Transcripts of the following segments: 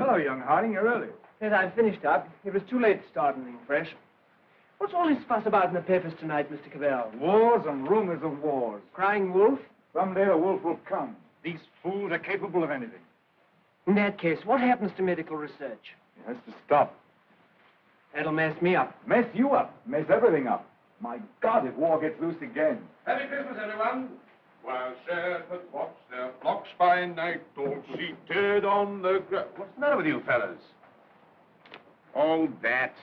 Hello, young Harding. You're early. Yes, I've finished up. It was too late to start anything fresh. What's all this fuss about in the papers tonight, Mr. Cavell? Wars and rumors of wars. Crying wolf? Someday the wolf will come. These fools are capable of anything. In that case, what happens to medical research? It has to stop. That'll mess me up. Mess you up. Mess everything up. My God, if war gets loose again. Merry Christmas, everyone. While shepherds watch their flocks by night, all seated on the ground. What's the matter with you fellas? Oh, that.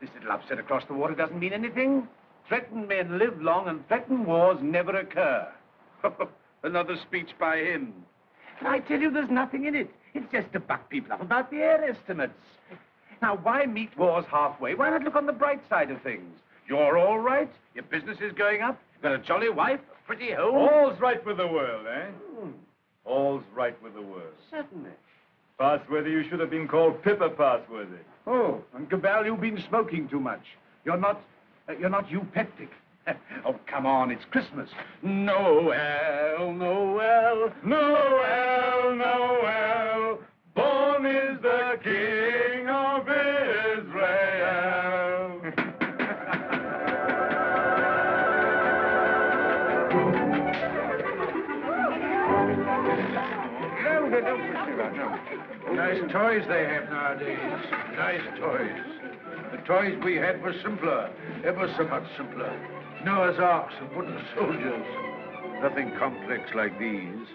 This little upset across the water doesn't mean anything. Threatened men live long and threatened wars never occur. Another speech by him. And I tell you, there's nothing in it. It's just to buck people up about the air estimates. Now, why meet wars halfway? Why not look on the bright side of things? You're all right. Your business is going up. You've got a jolly wife, a pretty home. All's right with the world, eh? All's right with the world. Certainly. Passworthy, you should have been called Pippa Passworthy. Oh, and Cabell, you've been smoking too much. You're not eupeptic. Oh, come on, it's Christmas. Noel, Noel, Noel, Noel, born is the King of Israel. Nice toys they have nowadays. Nice toys. The toys we had were simpler, ever so much simpler. Noah's arks and wooden soldiers. Nothing complex like these.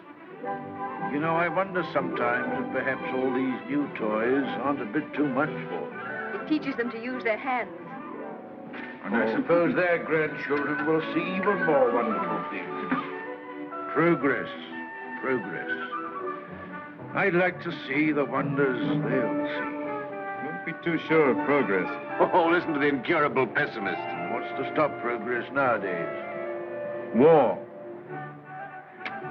You know, I wonder sometimes if perhaps all these new toys aren't a bit too much for them. It teaches them to use their hands. And I suppose their grandchildren will see even more wonderful things. Progress, progress. I'd like to see the wonders they'll see. Don't be too sure of progress. Oh, listen to the incurable pessimist. What's to stop progress nowadays? War.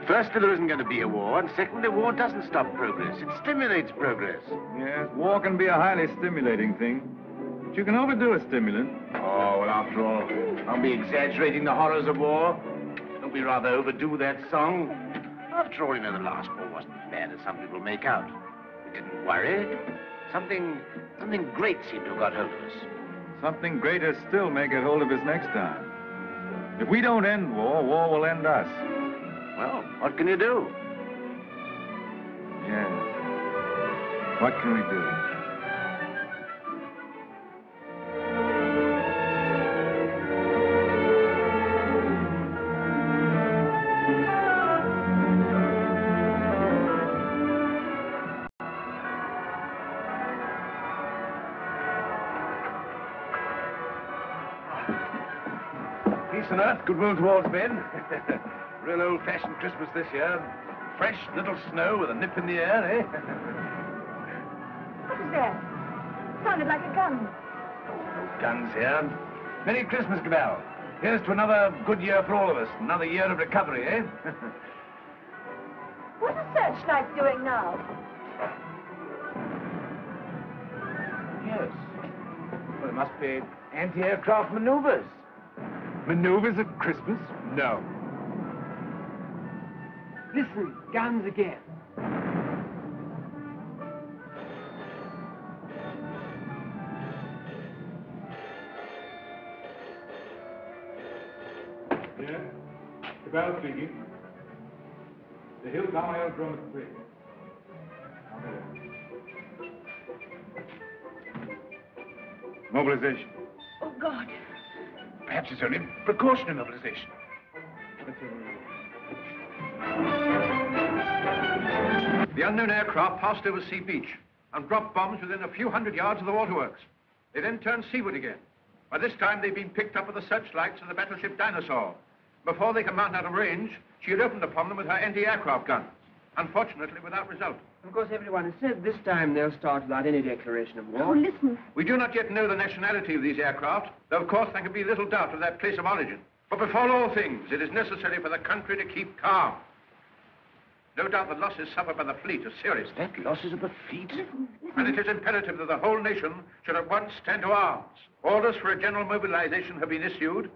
Firstly, there isn't going to be a war, and secondly, war doesn't stop progress. It stimulates progress. Yes, war can be a highly stimulating thing. But you can overdo a stimulant. Oh, well, after all, I'll be exaggerating the horrors of war. Don't we rather overdo that song? After all, you know, the last war wasn't as bad as some people make out. We didn't worry. Something great seemed to have got hold of us. Something greater still may get hold of us next time. If we don't end war, war will end us. Well, what can you do? Yes. What can we do? Peace on earth, goodwill towards men. Real old-fashioned Christmas this year. Fresh little snow with a nip in the air, eh? What was that? Sounded like a gun. Guns here. Merry Christmas, Cabell. Here's to another good year for all of us. Another year of recovery, eh? What's the searchlight doing now? Yes. Well, it must be anti-aircraft maneuvers. Maneuvers at Christmas? No. Listen, guns again. Yeah? Cabell speaking. The Hilltown Aerodrome is free. Mobilization. Oh, God. Perhaps it's only precautionary mobilization. The unknown aircraft passed over Sea Beach and dropped bombs within a few hundred yards of the waterworks. They then turned seaward again. By this time, they'd been picked up with the searchlights of the battleship Dinosaur. Before they could mount out of range, she had opened upon them with her anti-aircraft guns. Unfortunately, without result. Of course, everyone has said this time they'll start without any declaration of war. Oh, listen. We do not yet know the nationality of these aircraft, though, of course, there can be little doubt of their place of origin. But before all things, it is necessary for the country to keep calm. No doubt the losses suffered by the fleet are serious. That losses of the fleet? And it is imperative that the whole nation should at once stand to arms. Orders for a general mobilization have been issued,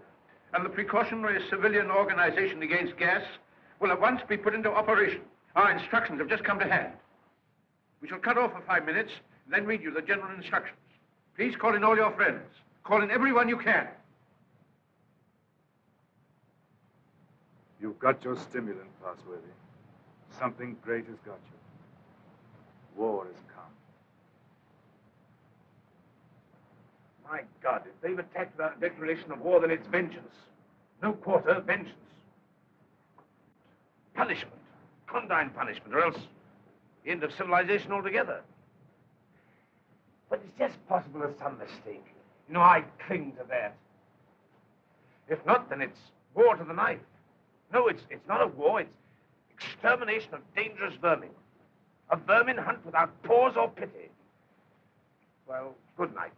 and the precautionary civilian organization against gas will at once be put into operation. Our instructions have just come to hand. We shall cut off for 5 minutes, then read you the general instructions. Please call in all your friends. Call in everyone you can. You've got your stimulant, Passworthy. Something great has got you. War has come. My God, if they've attacked without a declaration of war, then it's vengeance. No quarter, vengeance. Punishment. Condign punishment, or else the end of civilization altogether. But it's just possible there's some mistake. You know, I cling to that. If not, then it's war to the knife. No, it's not a war, it's extermination of dangerous vermin. A vermin hunt without pause or pity. Well, good night.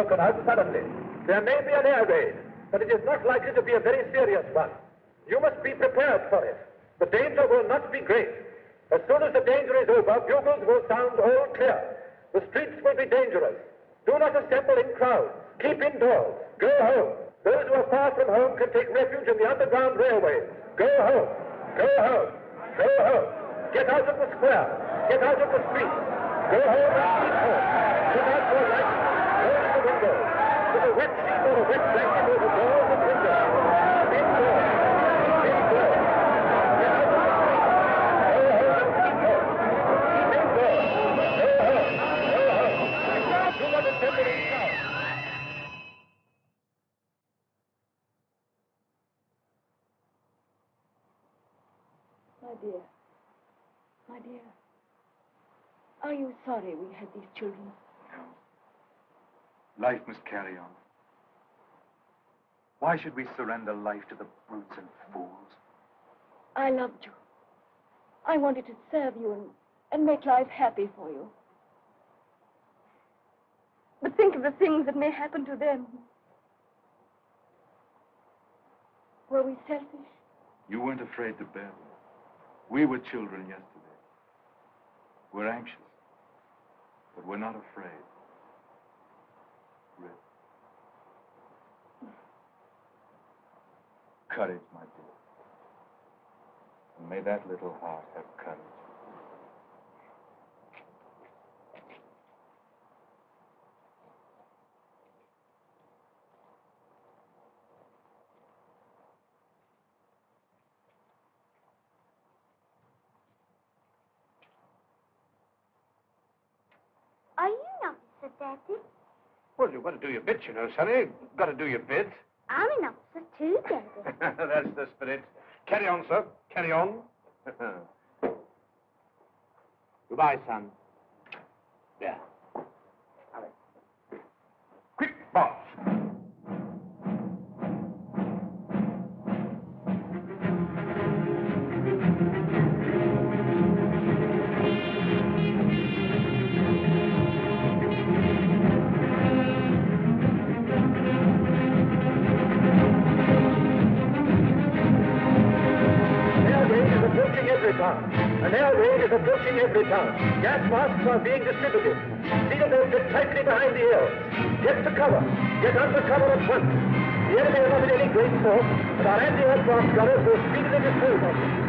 Out suddenly. There may be an air raid, but it is not likely to be a very serious one. You must be prepared for it. The danger will not be great. As soon as the danger is over, bugles will sound all clear. The streets will be dangerous. Do not assemble in crowds. Keep indoors. Go home. Those who are far from home can take refuge in the underground railways. Go home. Go home. Go home. Get out of the square. Get out of the streets. Go home and keep home. Put out your lights. Close the windows. With a wet sheet or a wet blanket over doors and windows. Indoors. Indoors. Get out of the streets. Go home and keep home. Keep indoors. Go home. Go home. Do not assemble in crowds. My dear, are you sorry we had these children? No. Life must carry on. Why should we surrender life to the brutes and fools? I loved you. I wanted to serve you and make life happy for you. But think of the things that may happen to them. Were we selfish? You weren't afraid to bear them. We were children yesterday. We're anxious, but we're not afraid. Rip. Courage, my dear. And may that little heart have courage. Are you an officer, Daddy? Well, you've got to do your bit, you know, Sonny. Got to do your bit. I'm an officer too, Daddy. That's the spirit. Carry on, sir. Carry on. Goodbye, son. Yeah. Alex. Quick, boss. An air raid is approaching every town. Gas masks are being distributed. Seal those get tightly behind the ears. Get to cover. Get under cover at once. The enemy are not in any great force, but our anti-aircraft gunners will speedily dispose of them.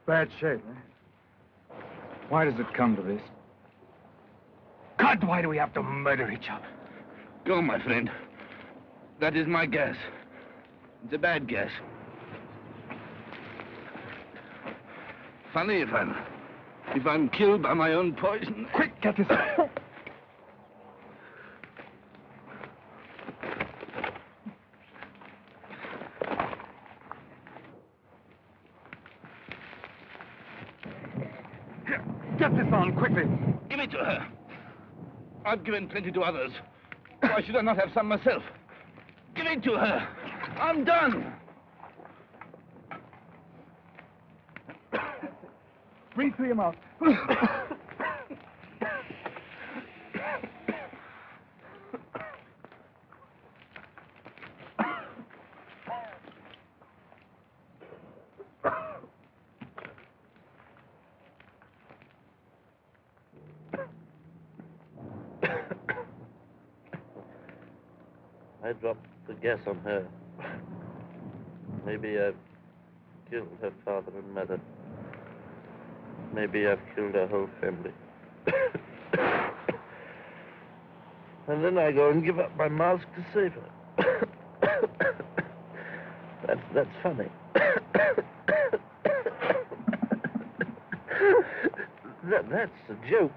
Bad shape, eh? Why does it come to this? God, why do we have to murder each other? Go, my friend. That is my guess. It's a bad guess. Funny if I'm killed by my own poison. Quick, get this out. Get this on, quickly. Give it to her. I've given plenty to others. Why should I not have some myself? Give it to her. I'm done. Breathe through your mouth. I dropped the gas on her. Maybe I've killed her father and mother. Maybe I've killed her whole family. And then I go and give up my mask to save her. That's funny. That's a joke.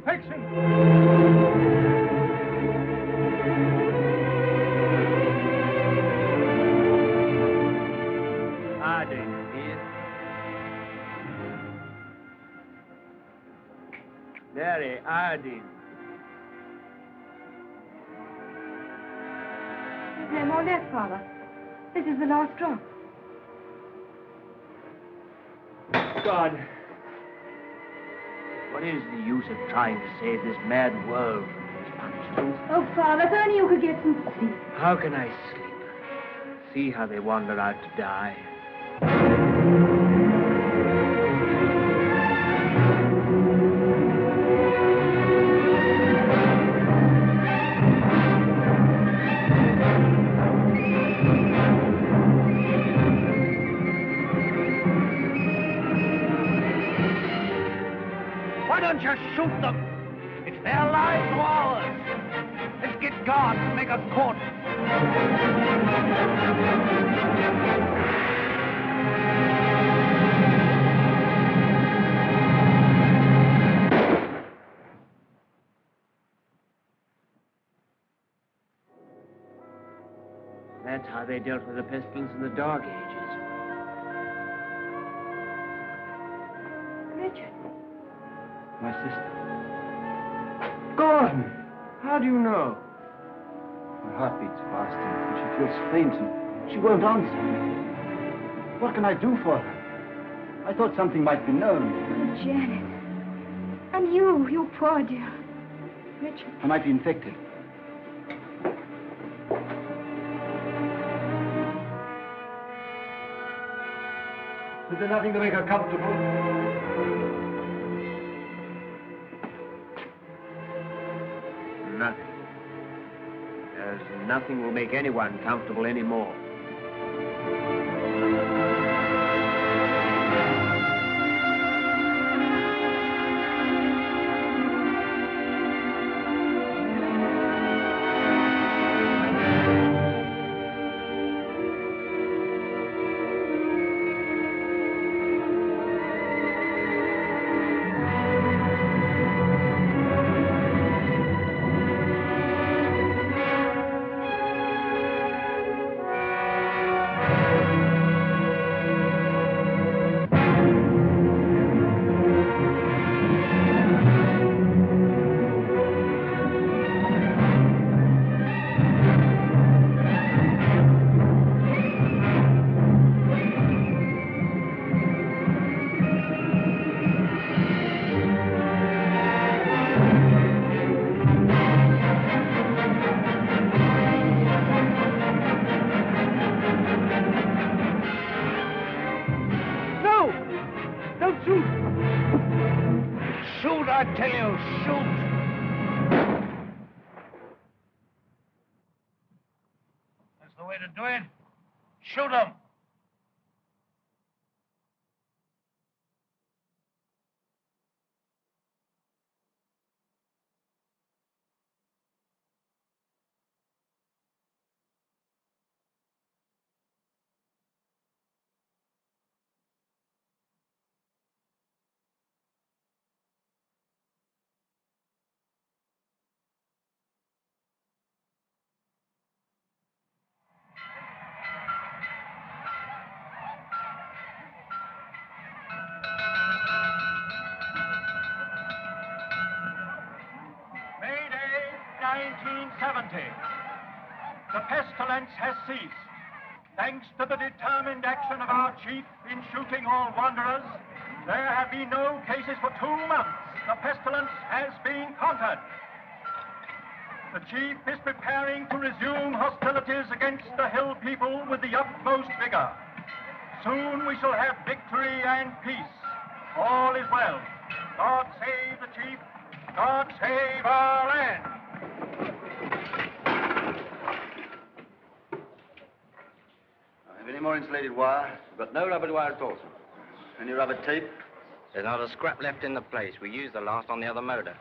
infection. Iodine here. Mary, iodine. No more left, Father. This is the last drop. God, What is the use of trying to save this mad world from these punishments? Oh, Father, if only you could get some sleep. How can I sleep? See how they wander out to die. Why don't you shoot them? It's their lives or ours. Let's get guards and make a cordon. That's how they dealt with the pestilence in the Dark Ages. Richard. My sister. Gordon! How do you know? Her heart beats faster, and she feels faint, and she won't answer. What can I do for her? I thought something might be known. Oh, Janet. And you poor dear. Richard. I might be infected. Is there nothing to make her comfortable? Nothing. As nothing will make anyone comfortable anymore. I tell you, shoot! That's the way to do it. Shoot him! The pestilence has ceased. Thanks to the determined action of our chief in shooting all wanderers, there have been no cases for 2 months. The pestilence has been conquered. The chief is preparing to resume hostilities against the hill people with the utmost vigor. Soon we shall have victory and peace. All is well. God save the chief. God save our land. Any more insulated wire? We've got no rubber wire at all, sir. Any rubber tape? There's not a scrap left in the place. We used the last on the other motor.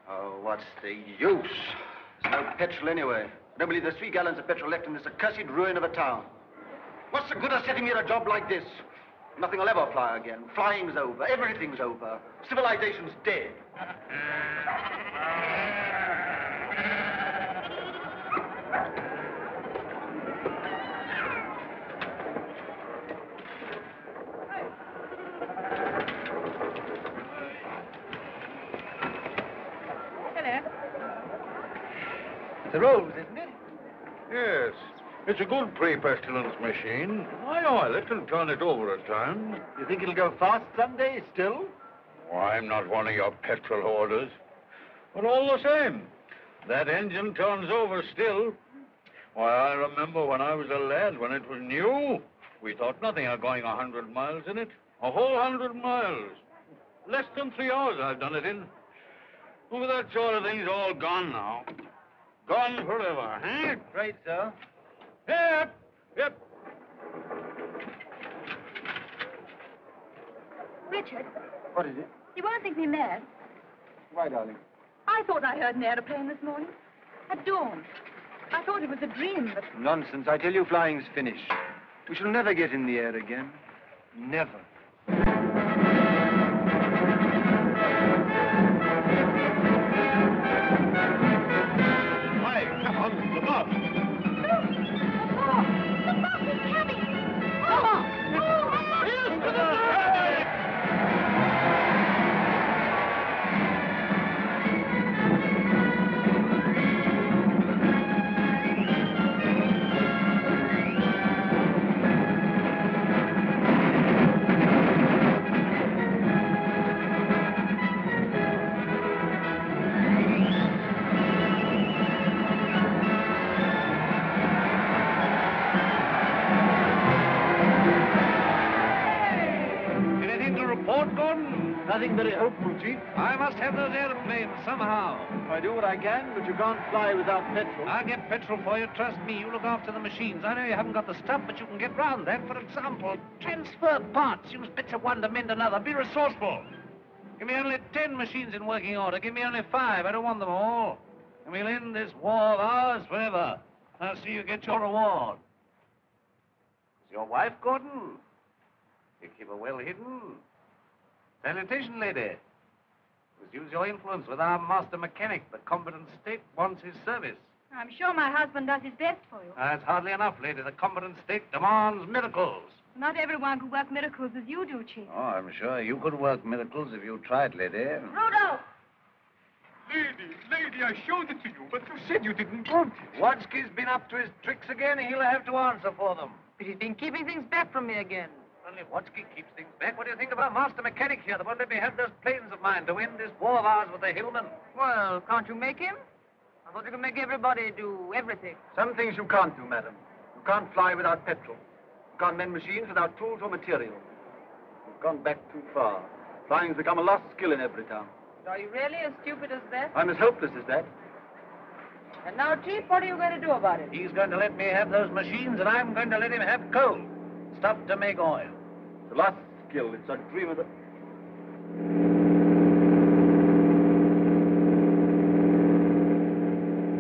Oh, what's the use? There's no petrol anyway. I don't believe there's 3 gallons of petrol left in this accursed ruin of a town. What's the good of setting me at a job like this? Nothing will ever fly again. Flying's over. Everything's over. Civilization's dead. The rose, isn't it? Yes. It's a good pre-pestilence machine. I oil it and turn it over at times. You think it'll go fast someday still? Oh, I'm not one of your petrol hoarders. But all the same, that engine turns over still. Why, I remember when I was a lad, when it was new, we thought nothing of going 100 miles in it. A whole 100 miles. Less than 3 hours I've done it in. Well, that sort of thing's all gone now. Gone forever, eh? Right, sir. Yep, yep. Richard, What is it? you won't think me mad. Why, darling? I thought I heard an aeroplane this morning. At dawn. I thought it was a dream, but... Nonsense. I tell you, flying's finished. We shall never get in the air again. Never. Hi, come on, the boss. The boss is coming! Oh! Here's to the... Nothing very hopeful, Chief. I must have those airplanes somehow. I do what I can, but you can't fly without petrol. I'll get petrol for you. Trust me, you look after the machines. I know you haven't got the stuff, but you can get round that. For example, transfer parts. Use bits of one to mend another. Be resourceful. Give me only 10 machines in working order. Give me only 5. I don't want them all. And we'll end this war of ours forever. I'll see you get your reward. Is your wife, Gordon? You keep her well hidden. Sanitation lady. Must use your influence with our master mechanic. The competent state wants his service. I'm sure my husband does his best for you. That's hardly enough, lady. The competent state demands miracles. Not everyone could work miracles as you do, Chief. Oh, I'm sure you could work miracles if you tried, lady. Rudolph! Lady, I showed it to you, but you said you didn't want it. Watsky's been up to his tricks again. He'll have to answer for them. But he's been keeping things back from me again. Only Watsky keeps things back. What do you think of our master mechanic here that won't let me have those planes of mine to end this war of ours with the hillmen? Well, can't you make him? I thought you could make everybody do everything. Some things you can't do, madam. You can't fly without petrol. You can't mend machines without tools or material. You've gone back too far. Flying's become a lost skill in every town. Are you really as stupid as that? I'm as helpless as that. And now, Chief, what are you going to do about it? He's going to let me have those machines, and I'm going to let him have coal. Stuff to make oil. It's a lost skill. It's a dream of the...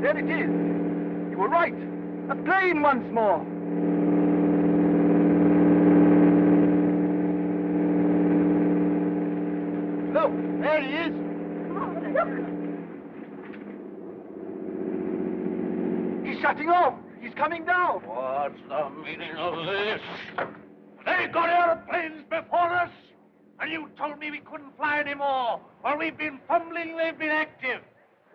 There it is. You were right. A plane once more. Look, there he is. He's shutting off. He's coming down. What's the meaning of this? They got airplanes before us, and you told me we couldn't fly anymore. While we've been fumbling, they've been active.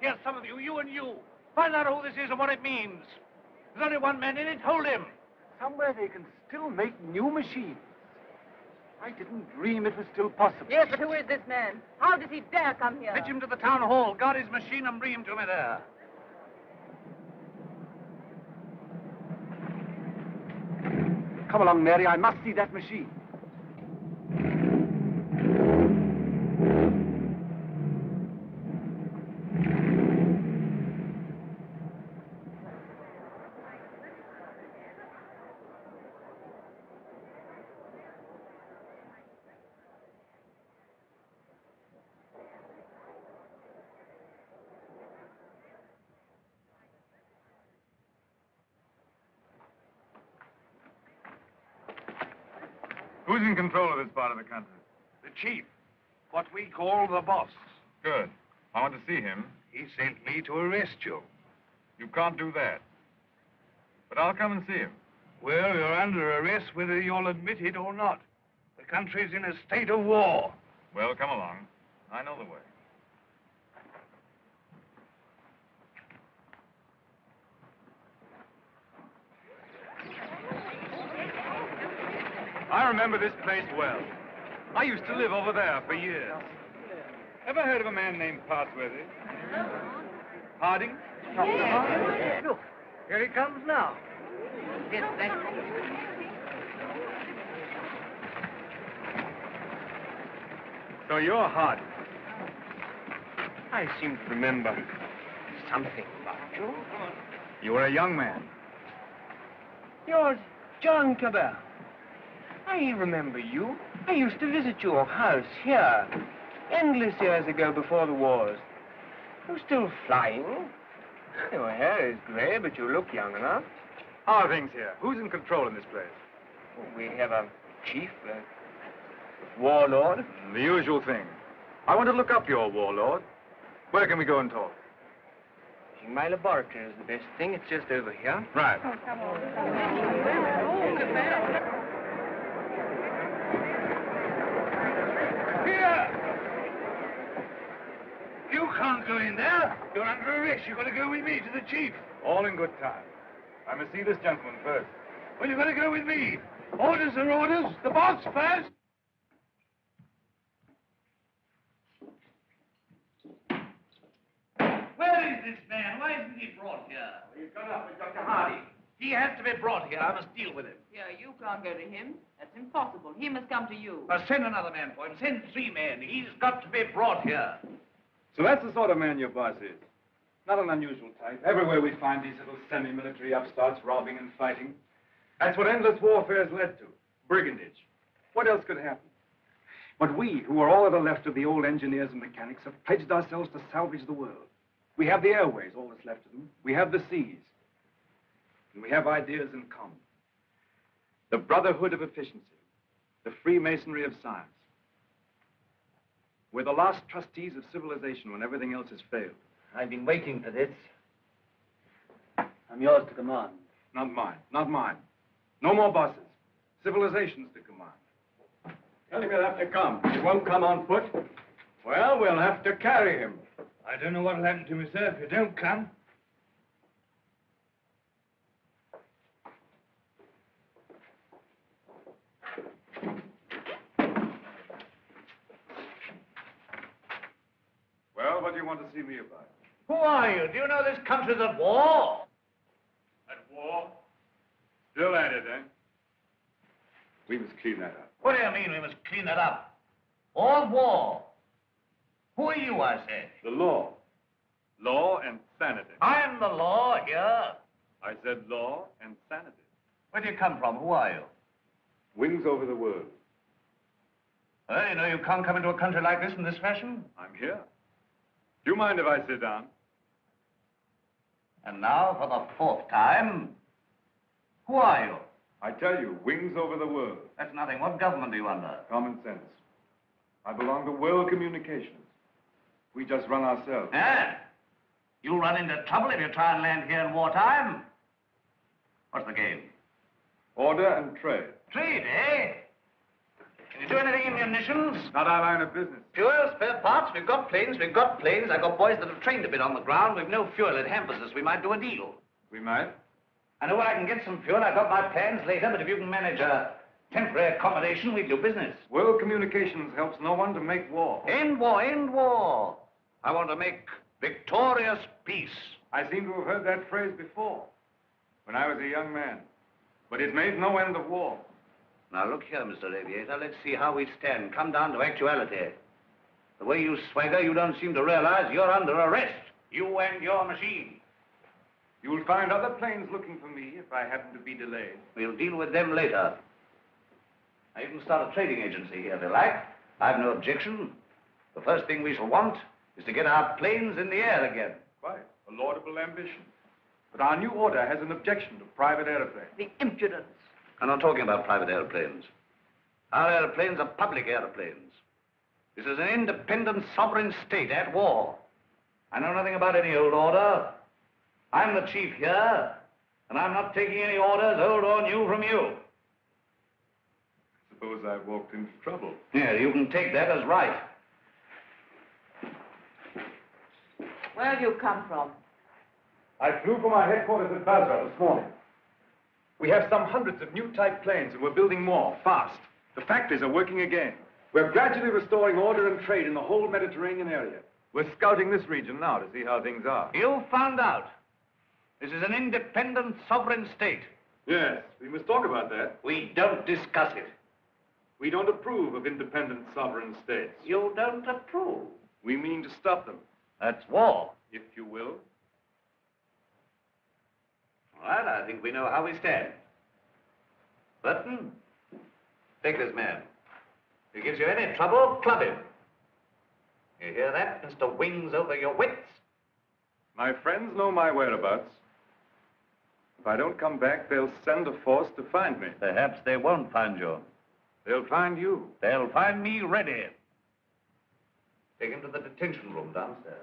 Here, some of you, you and you, find out who this is and what it means. There's only one man in it. Hold him. Somewhere they can still make new machines. I didn't dream it was still possible. Yes, but who is this man? How does he dare come here? Fetch him to the town hall. Guard his machine and bring him to me there. Come along, Mary. I must see that machine. Who's in control of this part of the country? The chief. What we call the boss. Good. I want to see him. He sent me to arrest you. You can't do that. But I'll come and see him. Well, you're under arrest whether you'll admit it or not. The country's in a state of war. Well, come along. I know the way. I remember this place well. I used to live over there for years. Ever heard of a man named Parsworthy? Harding? Yes. Look, here he comes now. Yes, thank you. So you're Harding. I seem to remember something about you. You were a young man. You're John Cabell. I remember you. I used to visit your house here endless years ago before the wars. You're still flying. Your hair is gray, but you look young enough. How are things here? Who's in control in this place? We have a chief, a warlord. The usual thing. I want to look up your warlord. Where can we go and talk? My laboratory is the best thing. It's just over here. Right. Oh, come on. Here! You can't go in there. You're under arrest. You've got to go with me to the chief. All in good time. I must see this gentleman first. Well, you've got to go with me. Orders are orders. The boss first. Where is this man? Why isn't he brought here? He's gone up with Dr. Hardy. He has to be brought here. I must deal with him. Yeah, you can't go to him. That's impossible. He must come to you. Send another man for him. Send 3 men. He's got to be brought here. So that's the sort of man your boss is. Not an unusual type. Everywhere we find these little semi-military upstarts robbing and fighting. That's what endless warfare has led to. Brigandage. What else could happen? But we, who are all that are left of the old engineers and mechanics, have pledged ourselves to salvage the world. We have the airways, all that's left of them. We have the seas. And we have ideas in common. The brotherhood of efficiency. The Freemasonry of science. We're the last trustees of civilization when everything else has failed. I've been waiting for this. I'm yours to command. Not mine. Not mine. No more bosses. Civilization's to command. Tell him he'll have to come. He won't come on foot. Well, we'll have to carry him. I don't know what'll happen to me, sir, if you don't come. Well, what do you want to see me about? Who are you? Do you know this country's at war? At war? Still at it, eh? We must clean that up. What do you mean we must clean it up? All war. Who are you, I say? The law. Law and sanity. I'm the law here. I said law and sanity. Where do you come from? Who are you? Wings over the world. You know you can't come into a country like this in this fashion. I'm here. Do you mind if I sit down? And now, for the 4th time, who are you? I tell you, wings over the world. That's nothing. What government are you under? Common sense. I belong to World Communications. We just run ourselves. Eh? You'll run into trouble if you try and land here in wartime. What's the game? Order and trade. Trade, eh? Can you do anything in munitions? Not our line of business. Fuel, spare parts, we've got planes. I've got boys that have trained a bit on the ground. We've no fuel, it hampers us. We might do a deal. We might? I know where I can get some fuel. I've got my plans later, but if you can manage a temporary accommodation, we'll do business. World Communications helps no one to make war. End war, end war. I want to make victorious peace. I seem to have heard that phrase before, when I was a young man. But it made no end of war. Now, look here, Mr. Aviator. Let's see how we stand. Come down to actuality. The way you swagger, you don't seem to realize you're under arrest. You and your machine. You'll find other planes looking for me if I happen to be delayed. We'll deal with them later. Now, you can start a trading agency here if you like. I've no objection. The first thing we shall want is to get our planes in the air again. Quite. A laudable ambition. But our new order has an objection to private airplanes. The impudence. I'm not talking about private airplanes. Our airplanes are public airplanes. This is an independent sovereign state at war. I know nothing about any old order. I'm the chief here, and I'm not taking any orders, old or new, from you. Suppose I've walked into trouble. Yeah, you can take that as right. Where have you come from? I flew from our headquarters at Basra this morning. We have some hundreds of new type planes, and we're building more, fast. The factories are working again. We're gradually restoring order and trade in the whole Mediterranean area. We're scouting this region now to see how things are. You found out. This is an independent sovereign state. Yes, we must talk about that. We don't discuss it. We don't approve of independent sovereign states. You don't approve? We mean to stop them. That's war. If you will. Well, I think we know how we stand. Burton, take this man. If he gives you any trouble, club him. You hear that, Mr. Wings over your wits? My friends know my whereabouts. If I don't come back, they'll send a force to find me. Perhaps they won't find you. They'll find you. They'll find me ready. Take him to the detention room downstairs.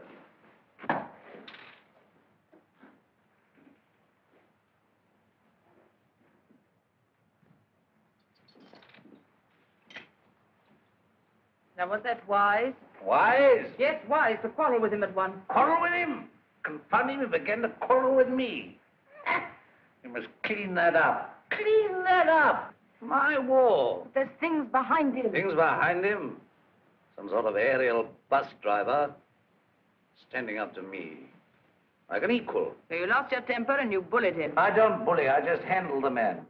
Now, was that wise? Wise? Yes, wise, to quarrel with him at once. Quarrel with him? Confound him, he began to quarrel with me. You must clean that up. Clean that up? My war. There's things behind him. Things behind him? Some sort of aerial bus driver standing up to me. Like an equal. So you lost your temper and you bullied him. I don't bully, I just handle the man.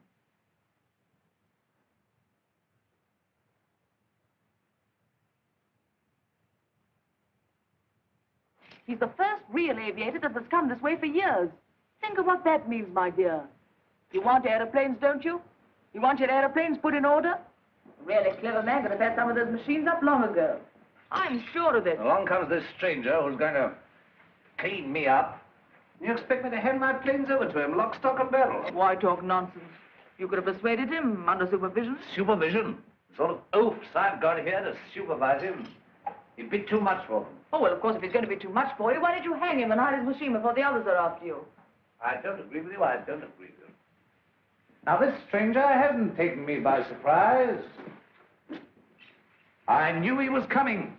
He's the first real aviator that has come this way for years. Think of what that means, my dear. You want aeroplanes, don't you? You want your aeroplanes put in order? A really clever man could have had some of those machines up long ago. I'm sure of it. Along comes this stranger who's going to clean me up. You expect me to hand my planes over to him, lock, stock, and barrel? Why talk nonsense? You could have persuaded him under supervision. Supervision? The sort of oafs I've got here to supervise him. He'd be too much for him. Oh, well, of course, if he's going to be too much for you, why don't you hang him and hide his machine before the others are after you? I don't agree with you, I don't agree with you. Now, this stranger hasn't taken me by surprise. I knew he was coming.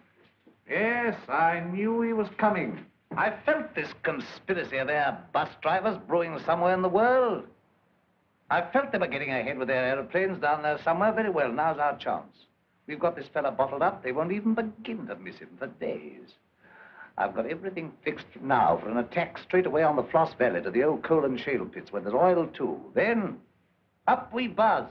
Yes, I knew he was coming. I felt this conspiracy of their bus drivers brewing somewhere in the world. I felt they were getting ahead with their aeroplanes down there somewhere. Very well, now's our chance. We've got this fella bottled up. They won't even begin to miss him for days. I've got everything fixed now for an attack straight away on the Floss Valley to the old coal and shale pits where there's oil, too. Then, up we buzz.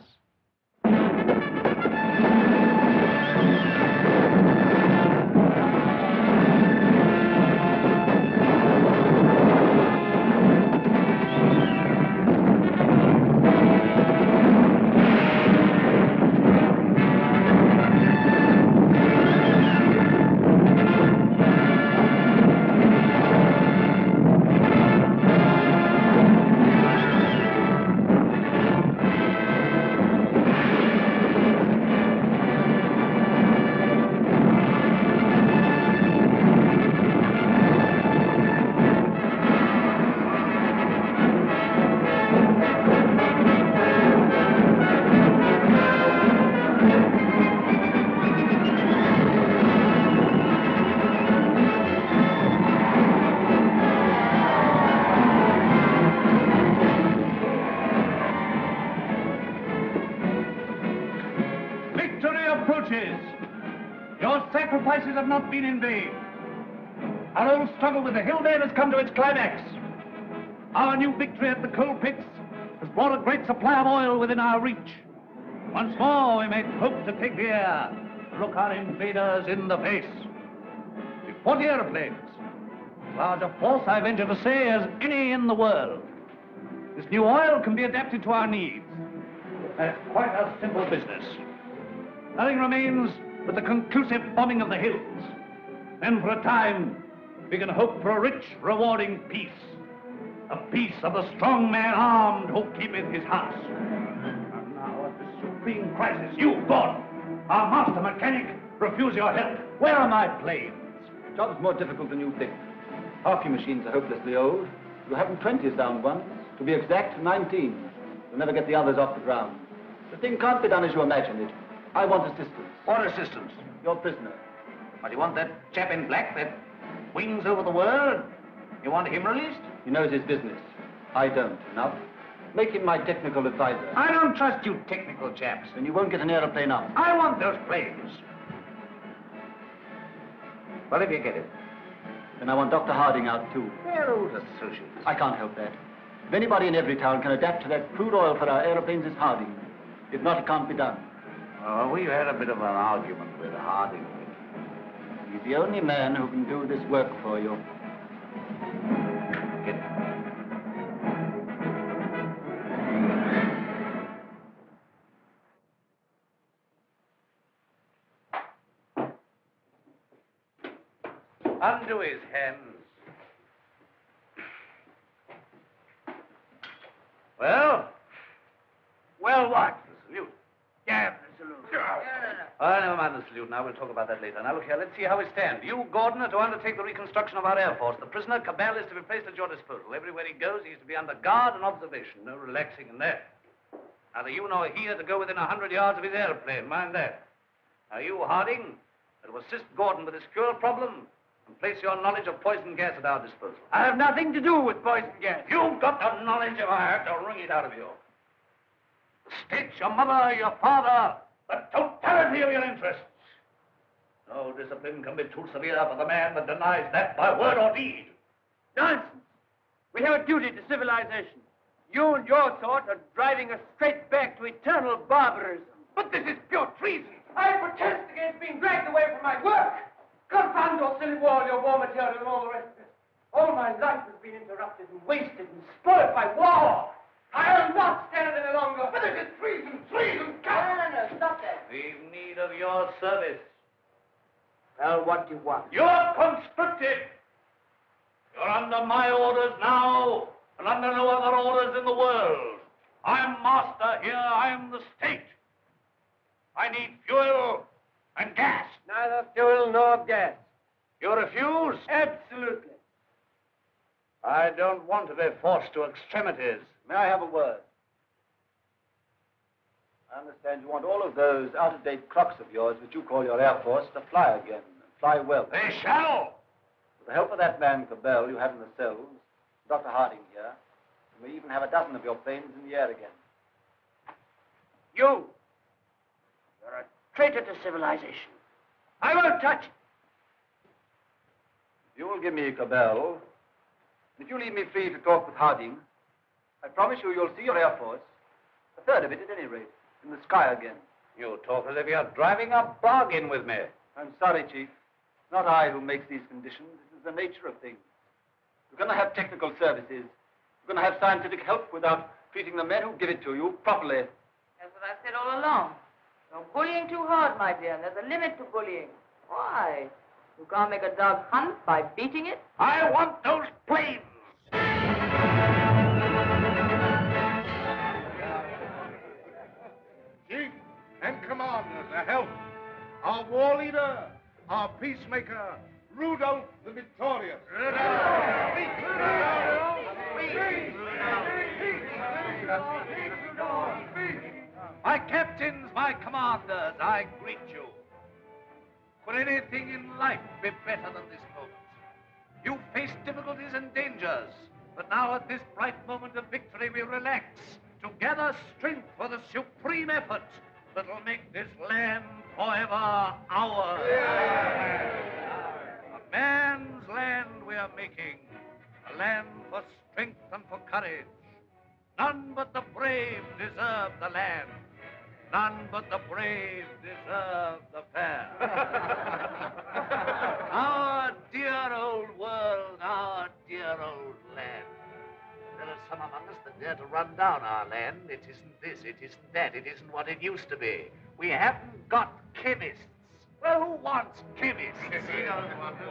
Sacrifices have not been in vain. Our old struggle with the hillman has come to its climax. Our new victory at the coal pits has brought a great supply of oil within our reach. Once more, we may hope to take the air, look our invaders in the face. With 40 aeroplanes, as large a force, I venture to say, as any in the world. This new oil can be adapted to our needs. And it's quite a simple business. Nothing remains but the conclusive bombing of the hills. Then for a time, we can hope for a rich, rewarding peace. A peace of the strong man armed who keepeth his house. And now at this supreme crisis, you, Gordon, our master mechanic, refuse your help. Where are my planes? The job's more difficult than you think. Half your machines are hopelessly old. You haven't 20 sound ones. To be exact, 19. You'll never get the others off the ground. The thing can't be done as you imagine it. I want assistance. What assistance? Your prisoner. What, you want that chap in black that wings over the world? You want him released? He knows his business. I don't. Enough. Make him my technical advisor. I don't trust you technical chaps. Then you won't get an aeroplane up. I want those planes. Well, if you get it. Then I want Dr. Harding out, too. They're old associates. I can't help that. If anybody in every town can adapt to that crude oil for our aeroplanes, it's Harding. If not, it can't be done. Oh, we've had a bit of an argument with Harding. He's the only man who can do this work for you. Get it. Undo his hands. Well? Well, what? The salute. Yeah, the salute. Oh, never mind the salute now. We'll talk about that later. Now, look here. Let's see how we stand. You, Gordon, are to undertake the reconstruction of our Air Force. The prisoner, Cabell, is to be placed at your disposal. Everywhere he goes, he's to be under guard and observation. No relaxing in there. Neither you nor he are to go within 100 yards of his airplane. Mind that. Now, you, Harding, are to assist Gordon with his fuel problem and place your knowledge of poison gas at our disposal. I have nothing to do with poison gas. You've got the knowledge if I have to wring it out of you. The state, your mother, your father, the totality of your interests. No discipline can be too severe for the man that denies that by word or deed. Nonsense. We have a duty to civilization. You and your sort are driving us straight back to eternal barbarism. But this is pure treason. I protest against being dragged away from my work. Confound your silly war, your war material, and all the rest of it. All my life has been interrupted and wasted and spoiled by war. I'll not stand any longer. But this is treason, treason, No, stop that. We've need of your service. Well, what do you want? You're conscripted. You're under my orders now, and under no other orders in the world. I'm master here. I'm the state. I need fuel and gas. Neither fuel nor gas. You refuse? Absolutely. I don't want to be forced to extremities. May I have a word? I understand you want all of those out-of-date clocks of yours, which you call your Air Force, to fly again, and fly well. They shall! With the help of that man, Cabell, you have in the cells, Dr. Harding here, and we even have a dozen of your planes in the air again. You're a traitor to civilization. I won't touch it. If you will give me Cabell, if you leave me free to talk with Harding, I promise you'll see your Air Force, a third of it at any rate, in the sky again. You talk as if you're driving a bargain with me. I'm sorry, Chief. It's not I who makes these conditions. This is the nature of things. You're going to have technical services. You're going to have scientific help without treating the men who give it to you properly. That's what I said all along. You're bullying too hard, my dear, and there's a limit to bullying. Why? You can't make a dog hunt by beating it? I want those planes! Chief and commanders, a health. Our war leader, our peacemaker, Rudolph the Victorious. My captains, my commanders, I greet you. Could anything in life be better than this moment? You faced difficulties and dangers, but now at this bright moment of victory we relax to gather strength for the supreme effort that'll make this land forever ours. A man's land we are making, a land for strength and for courage. None but the brave deserve the land. None but the brave deserve the fair. Our dear old world, our dear old land. There are some among us that dare to run down our land. It isn't this, it isn't that, it isn't what it used to be. We haven't got chemists. Well, who wants chemists?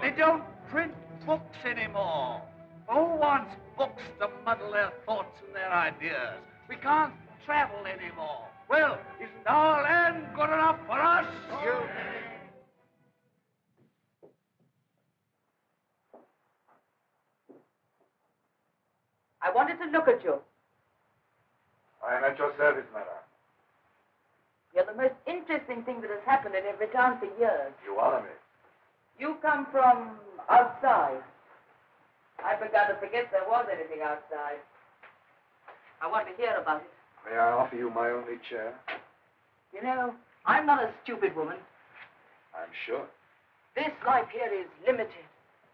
They don't print books anymore. Who wants books to muddle their thoughts and their ideas? We can't travel anymore. Well, isn't our land good enough for us? I wanted to look at you. I am at your service, madam. You're the most interesting thing that has happened in every town for years. You honor me. You come from outside. I began to forget there was anything outside. I want to hear about it. May I offer you my only chair? You know, I'm not a stupid woman. I'm sure. This life here is limited.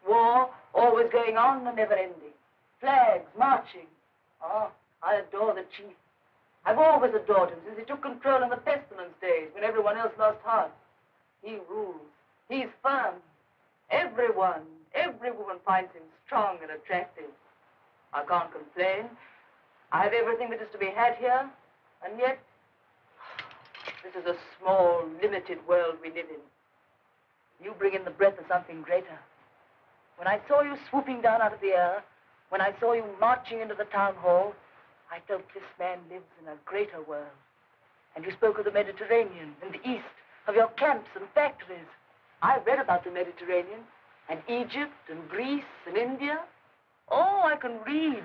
War, always going on and never ending. Flags, marching. Oh, I adore the chief. I've always adored him since he took control in the pestilence days when everyone else lost heart. He rules. He's firm. Every woman finds him strong and attractive. I can't complain. I have everything that is to be had here, and yet this is a small, limited world we live in. You bring in the breath of something greater. When I saw you swooping down out of the air, when I saw you marching into the town hall, I felt this man lives in a greater world. And you spoke of the Mediterranean and the East, of your camps and factories. I've read about the Mediterranean, and Egypt, and Greece, and India. Oh, I can read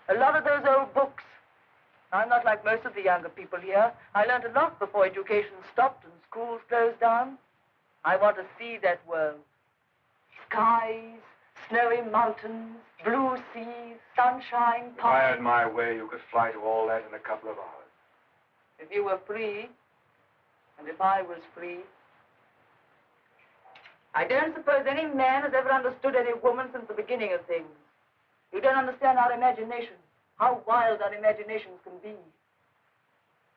a lot of those old books. I'm not like most of the younger people here. I learned a lot before education stopped and schools closed down. I want to see that world. Skies, snowy mountains, blue seas, sunshine, If I had my way, you could fly to all that in a couple of hours. If you were free, and if I was free. I don't suppose any man has ever understood any woman since the beginning of things. You don't understand our imagination, how wild our imaginations can be.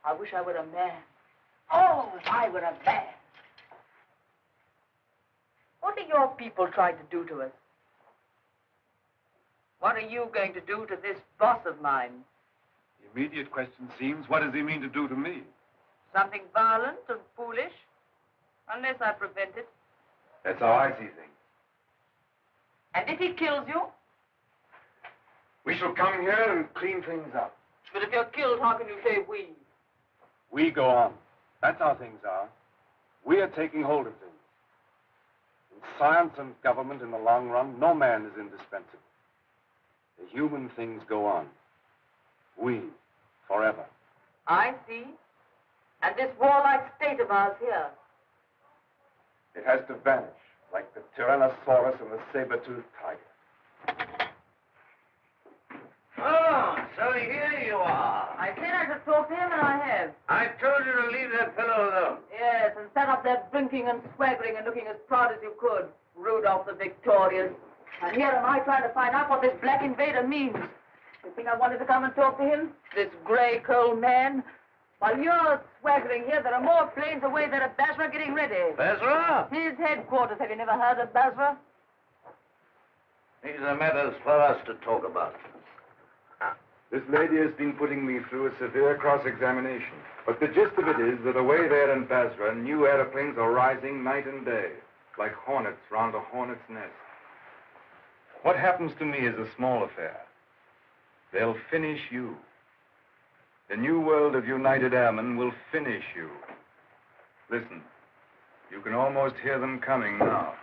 I wish I were a man. Oh, if I were a man. What are your people trying to do to us? What are you going to do to this boss of mine? The immediate question seems, what does he mean to do to me? Something violent and foolish, unless I prevent it. That's how I see things. And if he kills you? We shall come here and clean things up. But if you're killed, how can you say we? We go on. That's how things are. We are taking hold of things. In science and government, in the long run, no man is indispensable. The human things go on. We, forever. I see. And this warlike state of ours here. It has to vanish, like the Tyrannosaurus and the saber-toothed tiger. Oh, so here you are. I said I could talk to him, and I have. I told you to leave that fellow alone. Yes, and set up there drinking and swaggering and looking as proud as you could. Rudolph the Victorious. And here am I trying to find out what this black invader means. You think I wanted to come and talk to him? This gray, cold man? While you're swaggering here, there are more planes away there at Basra getting ready. Basra? His headquarters. Have you never heard of Basra? These are matters for us to talk about. This lady has been putting me through a severe cross-examination. But the gist of it is that away there in Basra, new airplanes are rising night and day, like hornets round a hornet's nest. What happens to me is a small affair. They'll finish you. The new world of United Airmen will finish you. Listen, you can almost hear them coming now.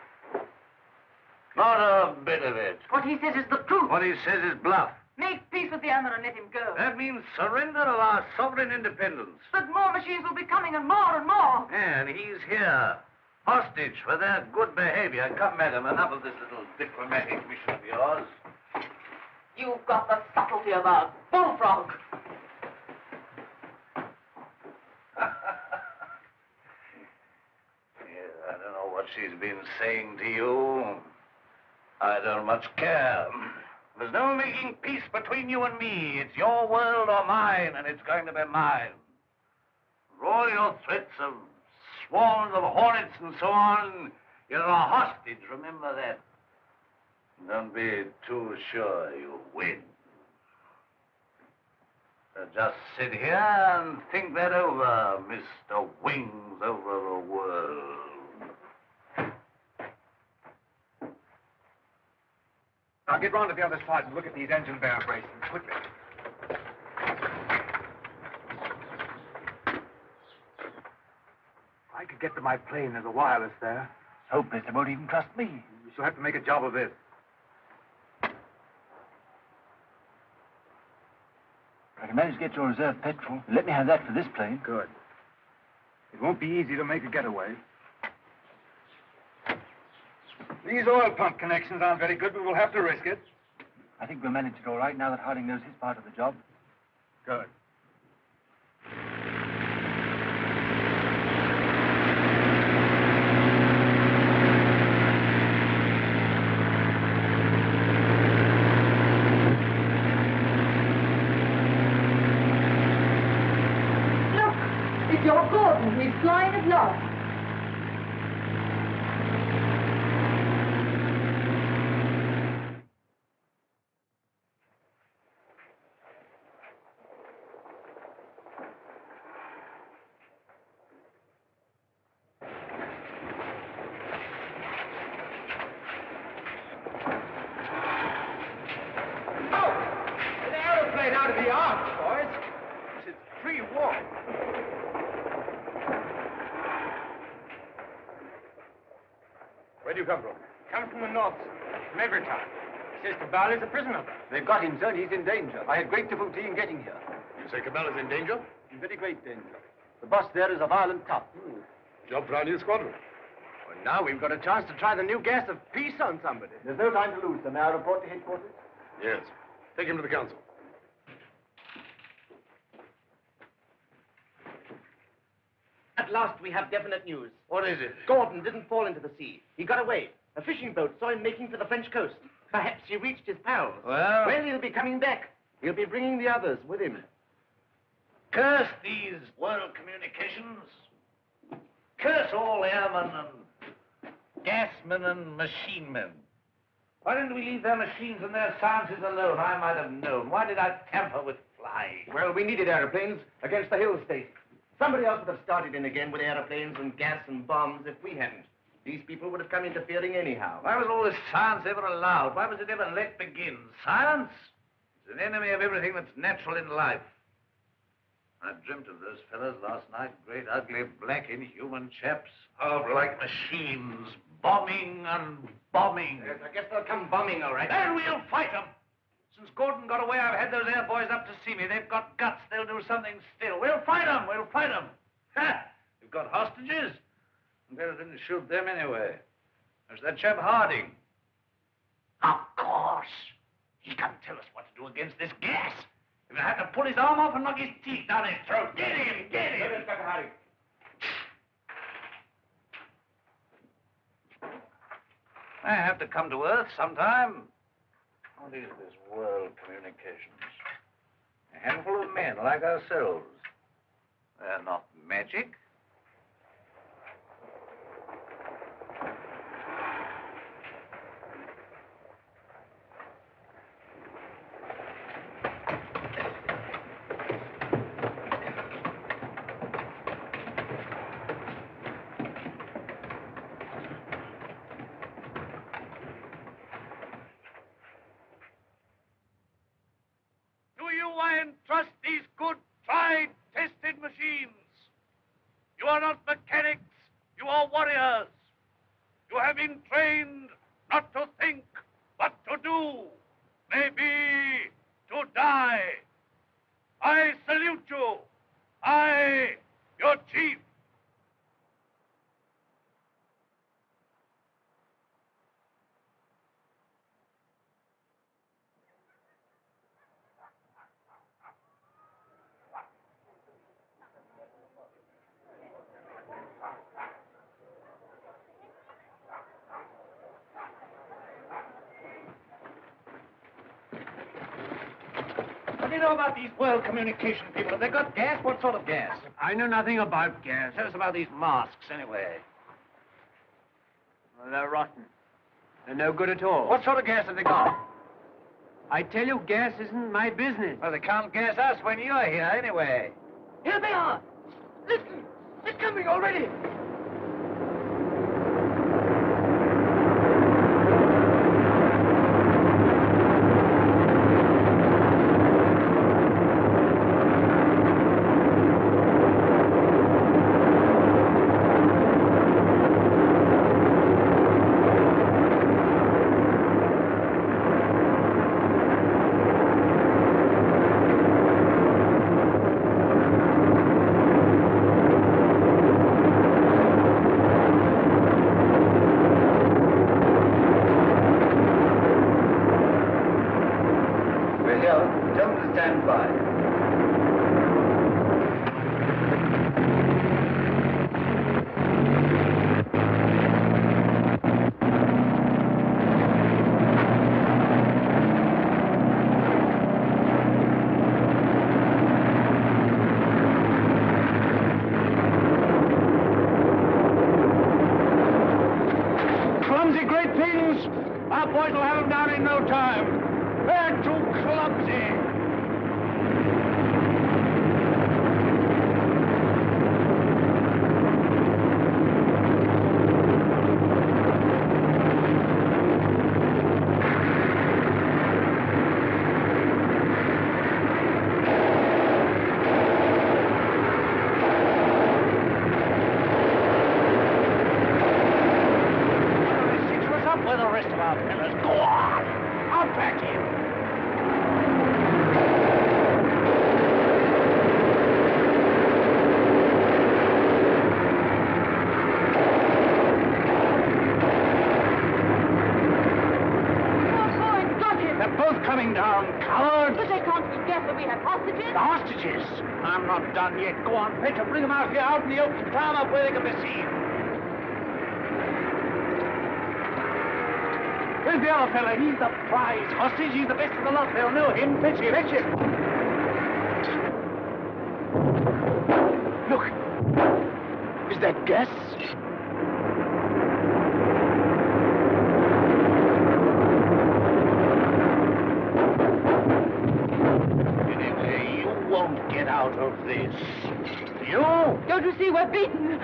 Not a bit of it. What he says is the truth. What he says is bluff. Make peace with the airmen and let him go. That means surrender of our sovereign independence. But more machines will be coming, and more and more. And he's here, hostage for their good behavior. Come, madam, enough of this little diplomatic mission of yours. You've got the subtlety of a bullfrog. I don't know what she's been saying to you. I don't much care. There's no making peace between you and me. It's your world or mine, and it's going to be mine. For all your threats of swarms of hornets and so on, you're a hostage, remember that. Don't be too sure you win. So just sit here and think that over, Mr. Wings over a world. Now get round to the other side and look at these engine bearer braces quickly. I could get to my plane. There's a wireless there. Hopeless. They won't even trust me. We shall have to make a job of this. I can manage to get your reserve petrol. Let me have that for this plane. Good. It won't be easy to make a getaway. These oil pump connections aren't very good, but we'll have to risk it. I think we'll manage it all right now that Harding knows his part of the job. Good. do you come from? Come from the north, from Evertown. Says Cabal is a prisoner. They've got him, sir, and he's in danger. I had great difficulty in getting here. You say Cabal is in danger? In very great danger. The boss there is a violent cop. Job for our new squadron. Well, now we've got a chance to try the new gas of peace on somebody. There's no time to lose, sir. May I report to headquarters? Yes. Take him to the council. At last we have definite news. What is it? Gordon didn't fall into the sea. He got away. A fishing boat saw him making for the French coast. Perhaps he reached his pals. Well, he'll be coming back. He'll be bringing the others with him. curse these world communications. Curse all airmen and gasmen and machine men. Why didn't we leave their machines and their sciences alone? I might have known. Why did I tamper with flying? Well, we needed airplanes against the Hill State. Somebody else would have started in again with airplanes and gas and bombs if we hadn't. These people would have come interfering anyhow. Why was all this science ever allowed? Why was it ever let begin? Science is an enemy of everything that's natural in life. I dreamt of those fellows last night, great, ugly, black, inhuman chaps, powerful like machines, bombing and bombing. Yes, I guess they'll come bombing, all right. Then we'll fight them. Since Gordon got away, I've had those air boys up to see me. They've got guts. They'll do something still. We'll fight them. We'll fight them. Ha! We've got hostages. And better didn't shoot them anyway. There's that chap Harding. Of course. He can tell us what to do against this gas. If I had to pull his arm off and knock his teeth down his throat. Get him! Get him! Let us go to Harding. I have to come to Earth sometime. What is this world communications? A handful of men like ourselves. They're not magic. Trust these good, tried, tested machines. You are not mechanics, you are warriors. You have been trained not to think, but to do, maybe to die. I salute you. I, your chief. What do you know about these world communication people? Have they got gas? What sort of gas? I know nothing about gas. Tell us about these masks, anyway. Well, they're rotten. They're no good at all. What sort of gas have they got? I tell you, gas isn't my business. Well, they can't gas us when you're here, anyway. Here they are. Listen, they're coming already. rest of our fellas. Go on! I'll back you. Coming down, coward! But they can't be together. We have hostages. The hostages? I'm not done yet. Go on, Peter. Bring them out here, out in the open town, up where they can be seen. Where's the other fella? He's the prize hostage. He's the best of the lot. They'll know him. Fetch him. Fetch him. Look. Is that gas? Get out of this. You? Don't you see we're beaten?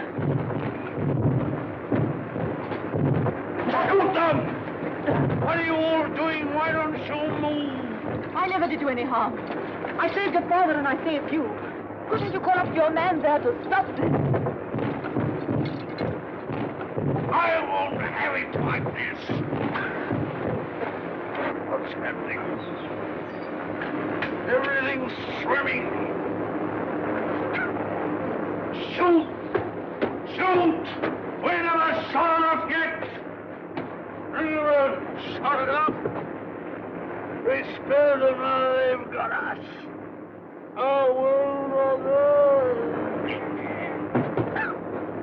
Shoot them! What are you all doing? Why don't you move? I never did you any harm. I saved your father and I saved you. Couldn't you call up your man there to stop this? I won't have it like this. What's happening? Everything's swimming. Shoot! Shoot! We never shot enough yet! We never shot enough! We spared them, now they've got us. Oh,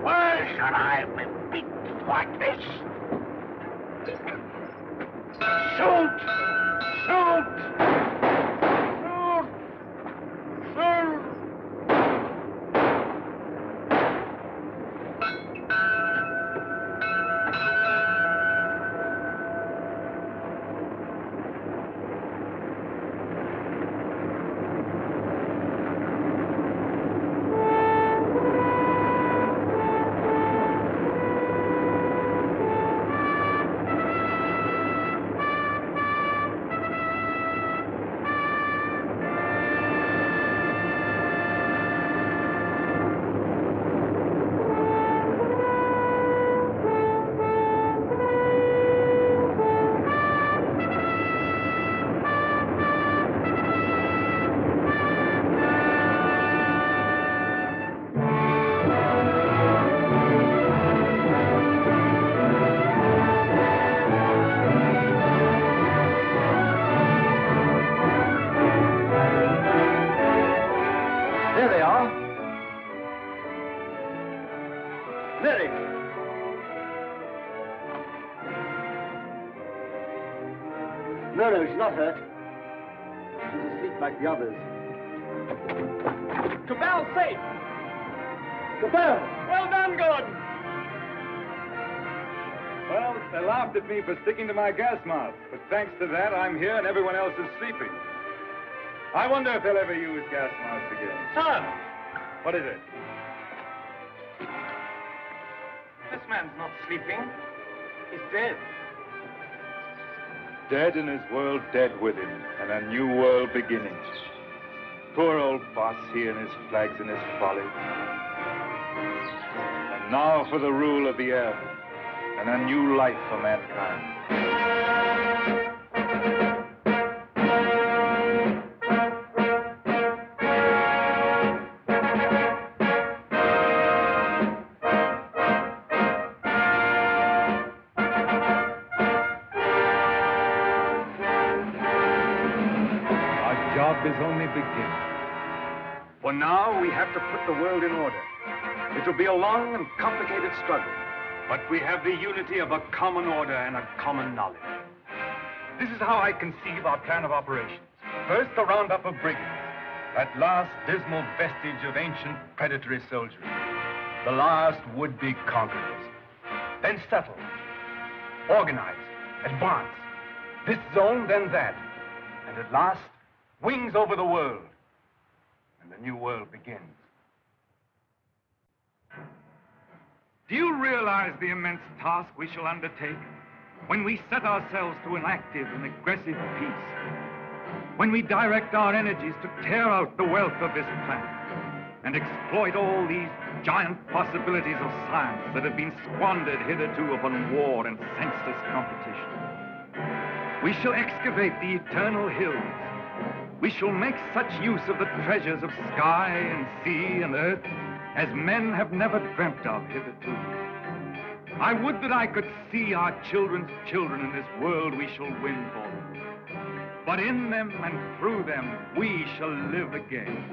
why should I be beaten like this? Shoot! Shoot! No, she's not hurt. She's asleep like the others. Cabell's safe! Cabell! Well done, Gordon! Well, they laughed at me for sticking to my gas mask, but thanks to that, I'm here and everyone else is sleeping. I wonder if they'll ever use gas masks again. Sir! What is it? This man's not sleeping. He's dead. Dead and his world dead with him, and a new world beginning. Poor old boss, he and his flags and his folly. And now for the rule of the earth, and a new life for mankind. Is only beginning. For now, we have to put the world in order. It will be a long and complicated struggle, but we have the unity of a common order and a common knowledge. This is how I conceive our plan of operations. First, the roundup of brigands, that last dismal vestige of ancient predatory soldiery, the last would-be conquerors. Then settle, organize, advance, this zone, then that, and at last, wings over the world, and the new world begins. Do you realize the immense task we shall undertake when we set ourselves to an active and aggressive peace? When we direct our energies to tear out the wealth of this planet and exploit all these giant possibilities of science that have been squandered hitherto upon war and senseless competition. We shall excavate the eternal hills. We shall make such use of the treasures of sky and sea and earth as men have never dreamt of hitherto. I would that I could see our children's children in this world we shall win for them. But in them and through them, we shall live again.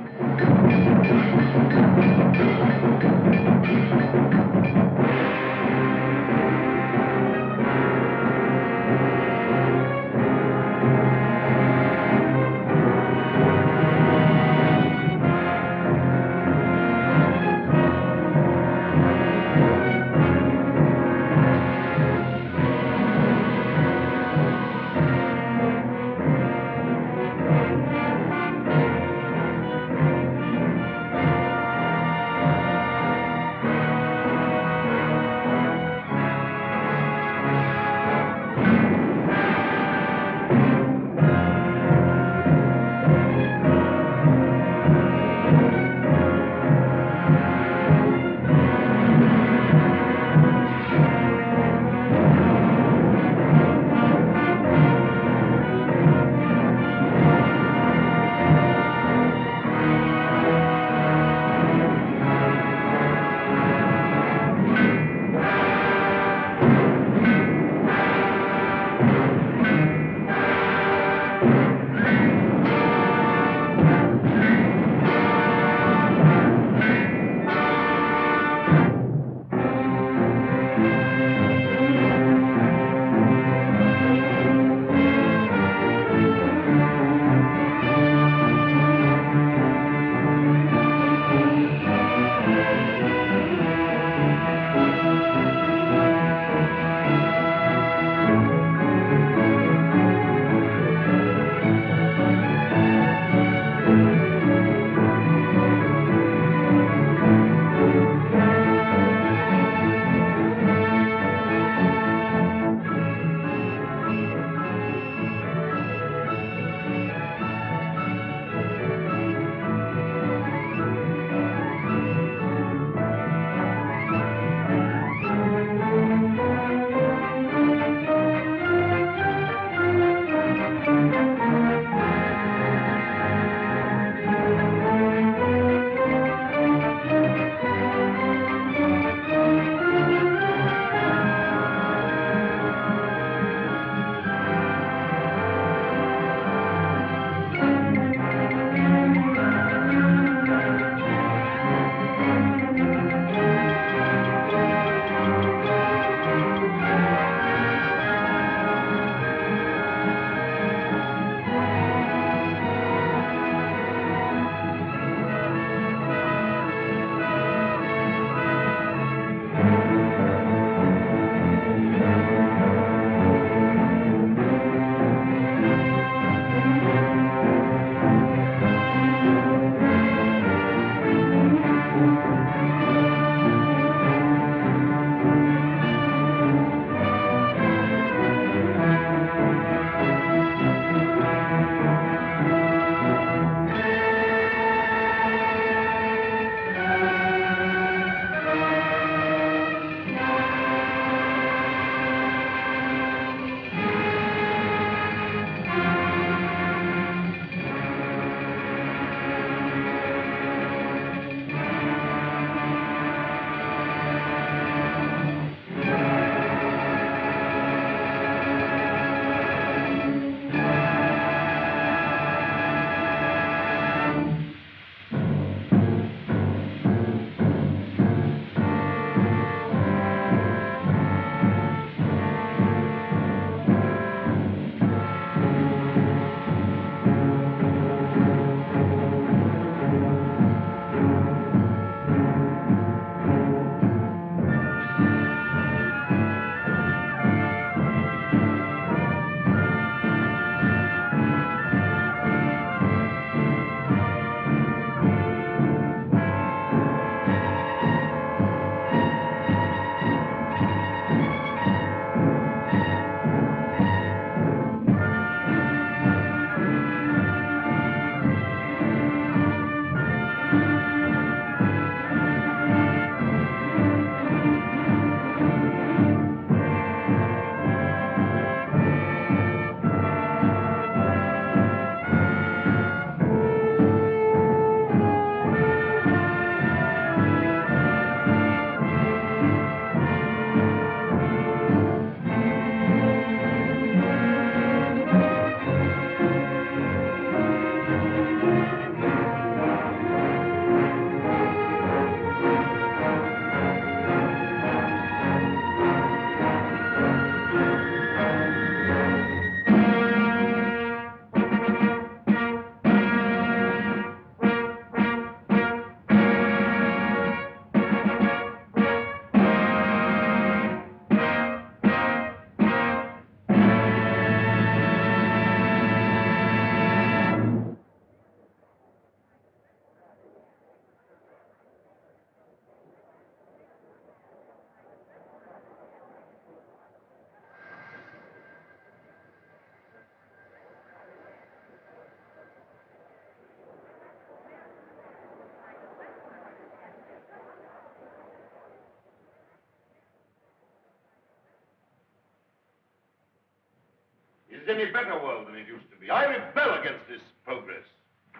is any better world than it used to be. I rebel against this progress.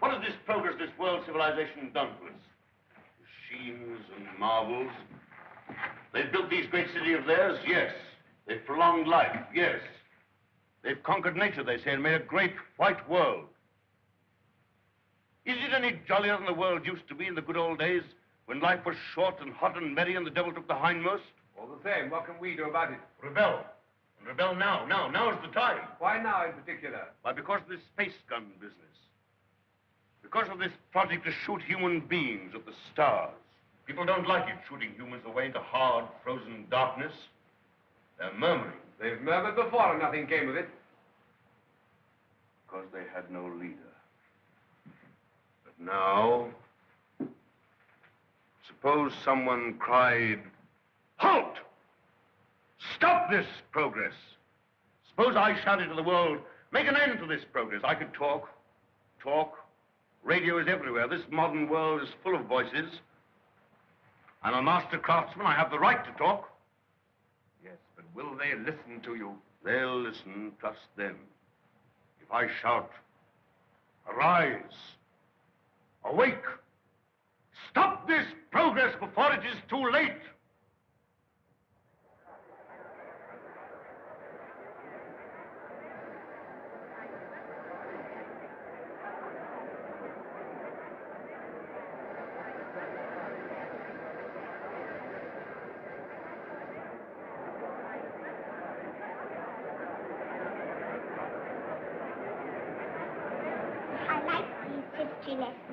What has this progress, this world civilization done to us? Machines and marvels. They've built these great cities of theirs, yes. They've prolonged life, yes. They've conquered nature, they say, and made a great white world. Is it any jollier than the world used to be in the good old days, when life was short and hot and merry and the devil took the hindmost? All the same, what can we do about it? Rebel. And rebel now. Now's the time. Why now in particular? Why, because of this space gun business. Because of this project to shoot human beings at the stars. People don't like it, shooting humans away into hard, frozen darkness. They're murmuring. They've murmured before and nothing came of it. Because they had no leader. But now, suppose someone cried, "Halt! Stop this progress!" Suppose I shouted to the world, "Make an end to this progress." I could talk. Radio is everywhere. This modern world is full of voices. I'm a master craftsman. I have the right to talk. Yes, but will they listen to you? They'll listen, trust them. If I shout, "Arise! Awake! Stop this progress before it is too late!"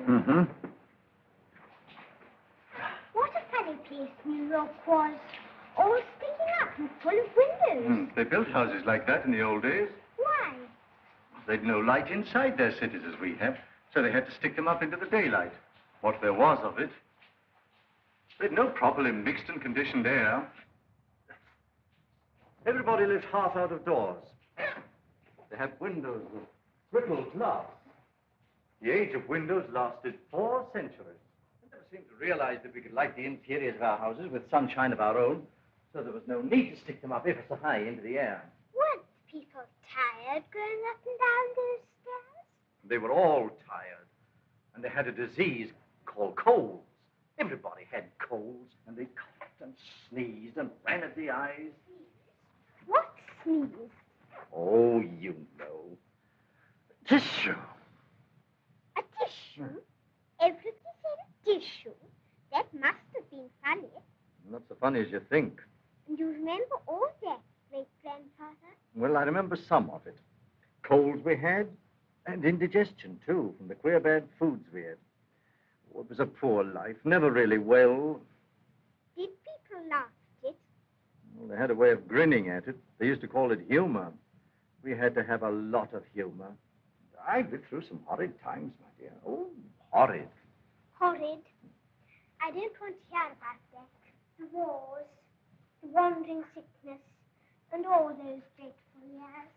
Mm-hmm. What a funny place New York was. All sticking up and full of windows. They built houses like that in the old days. Why? They'd no light inside their cities as we have, so they had to stick them up into the daylight. What there was of it. They'd no properly mixed and conditioned air. Everybody lived half out of doors. They had windows with brittle glass. The age of windows lasted 4 centuries. We never seemed to realize that we could light the interiors of our houses with sunshine of our own, so there was no need to stick them up ever so high into the air. Weren't people tired going up and down those stairs? They were all tired, and they had a disease called colds. Everybody had colds, and they coughed and sneezed and ran at the eyes. What sneeze? Oh, you know. Tissue. A tissue? Everybody said a tissue. That must have been funny. Not so funny as you think. And you remember all that, great-grandfather? Well, I remember some of it. Colds we had, and indigestion, too, from the queer bad foods we had. Oh, it was a poor life, never really well. Did people laugh at it? Well, they had a way of grinning at it. They used to call it humor. We had to have a lot of humor. I lived through some horrid times, my dear. Oh, horrid. Horrid? I don't want to hear about that. The wars, the wandering sickness, and all those dreadful years.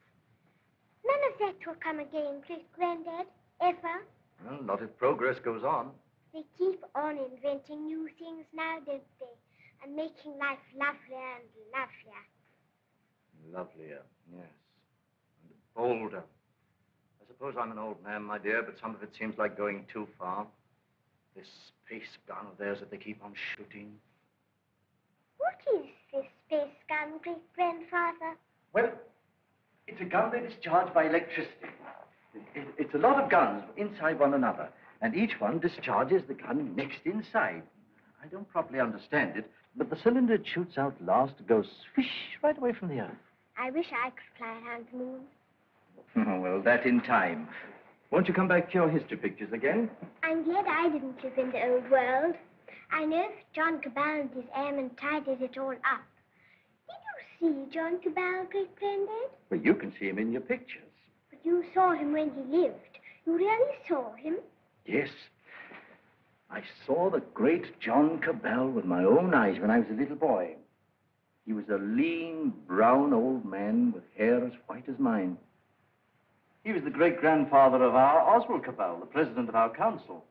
None of that will come again, great-granddad, ever. Well, not if progress goes on. They keep on inventing new things now, don't they? And making life lovelier and lovelier. Lovelier, yes. And bolder. I suppose I'm an old man, my dear, but some of it seems like going too far. This space gun of theirs that they keep on shooting. What is this space gun, great-grandfather? Well, it's a gun they discharge by electricity. It's a lot of guns inside one another, and each one discharges the gun next inside. I don't properly understand it, but the cylinder it shoots out last goes swish right away from the earth. I wish I could fly around the moon. Oh, well, that in time. Won't you come back to your history pictures again? I'm glad I didn't live in the old world. I know if John Cabal and his airmen tidied it all up. Did you see John Cabal, great-granddad? Well, you can see him in your pictures. But you saw him when he lived. You really saw him? Yes. I saw the great John Cabal with my own eyes when I was a little boy. He was a lean, brown old man with hair as white as mine. He was the great-grandfather of our Oswald Cabal, the president of our council.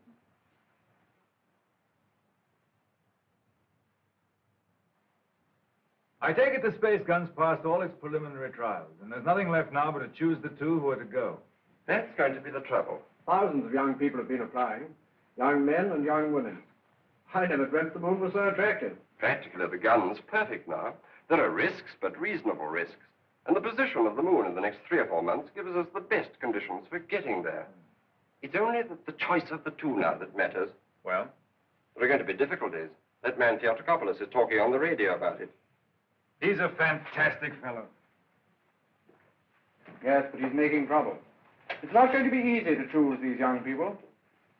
I take it the space gun's passed all its preliminary trials, and there's nothing left now but to choose the two who are to go. That's going to be the trouble. Thousands of young people have been applying. Young men and young women. I never dreamt the moon was so attractive. Practically, the gun's perfect now. There are risks, but reasonable risks. And the position of the moon in the next 3 or 4 months gives us the best conditions for getting there. It's only the choice of the two now that matters. Well? There are going to be difficulties. That man Theatricopoulos is talking on the radio about it. He's a fantastic fellow. Yes, but he's making trouble. It's not going to be easy to choose these young people.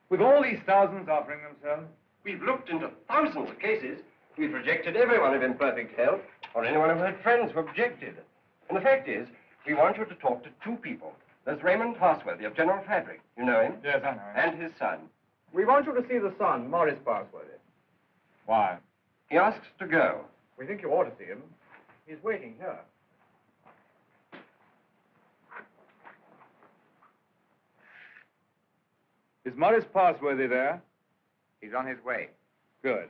With all these thousands offering themselves? We've looked into thousands of cases. We've rejected everyone of imperfect health, or anyone who had friends who objected. And the fact is, we want you to talk to 2 people. There's Raymond Parsworthy of General Fabric. You know him? Yes, I know him. And his son. We want you to see the son, Maurice Parsworthy. Why? He asks to go. We think you ought to see him. He's waiting here. Is Maurice Parsworthy there? He's on his way. Good.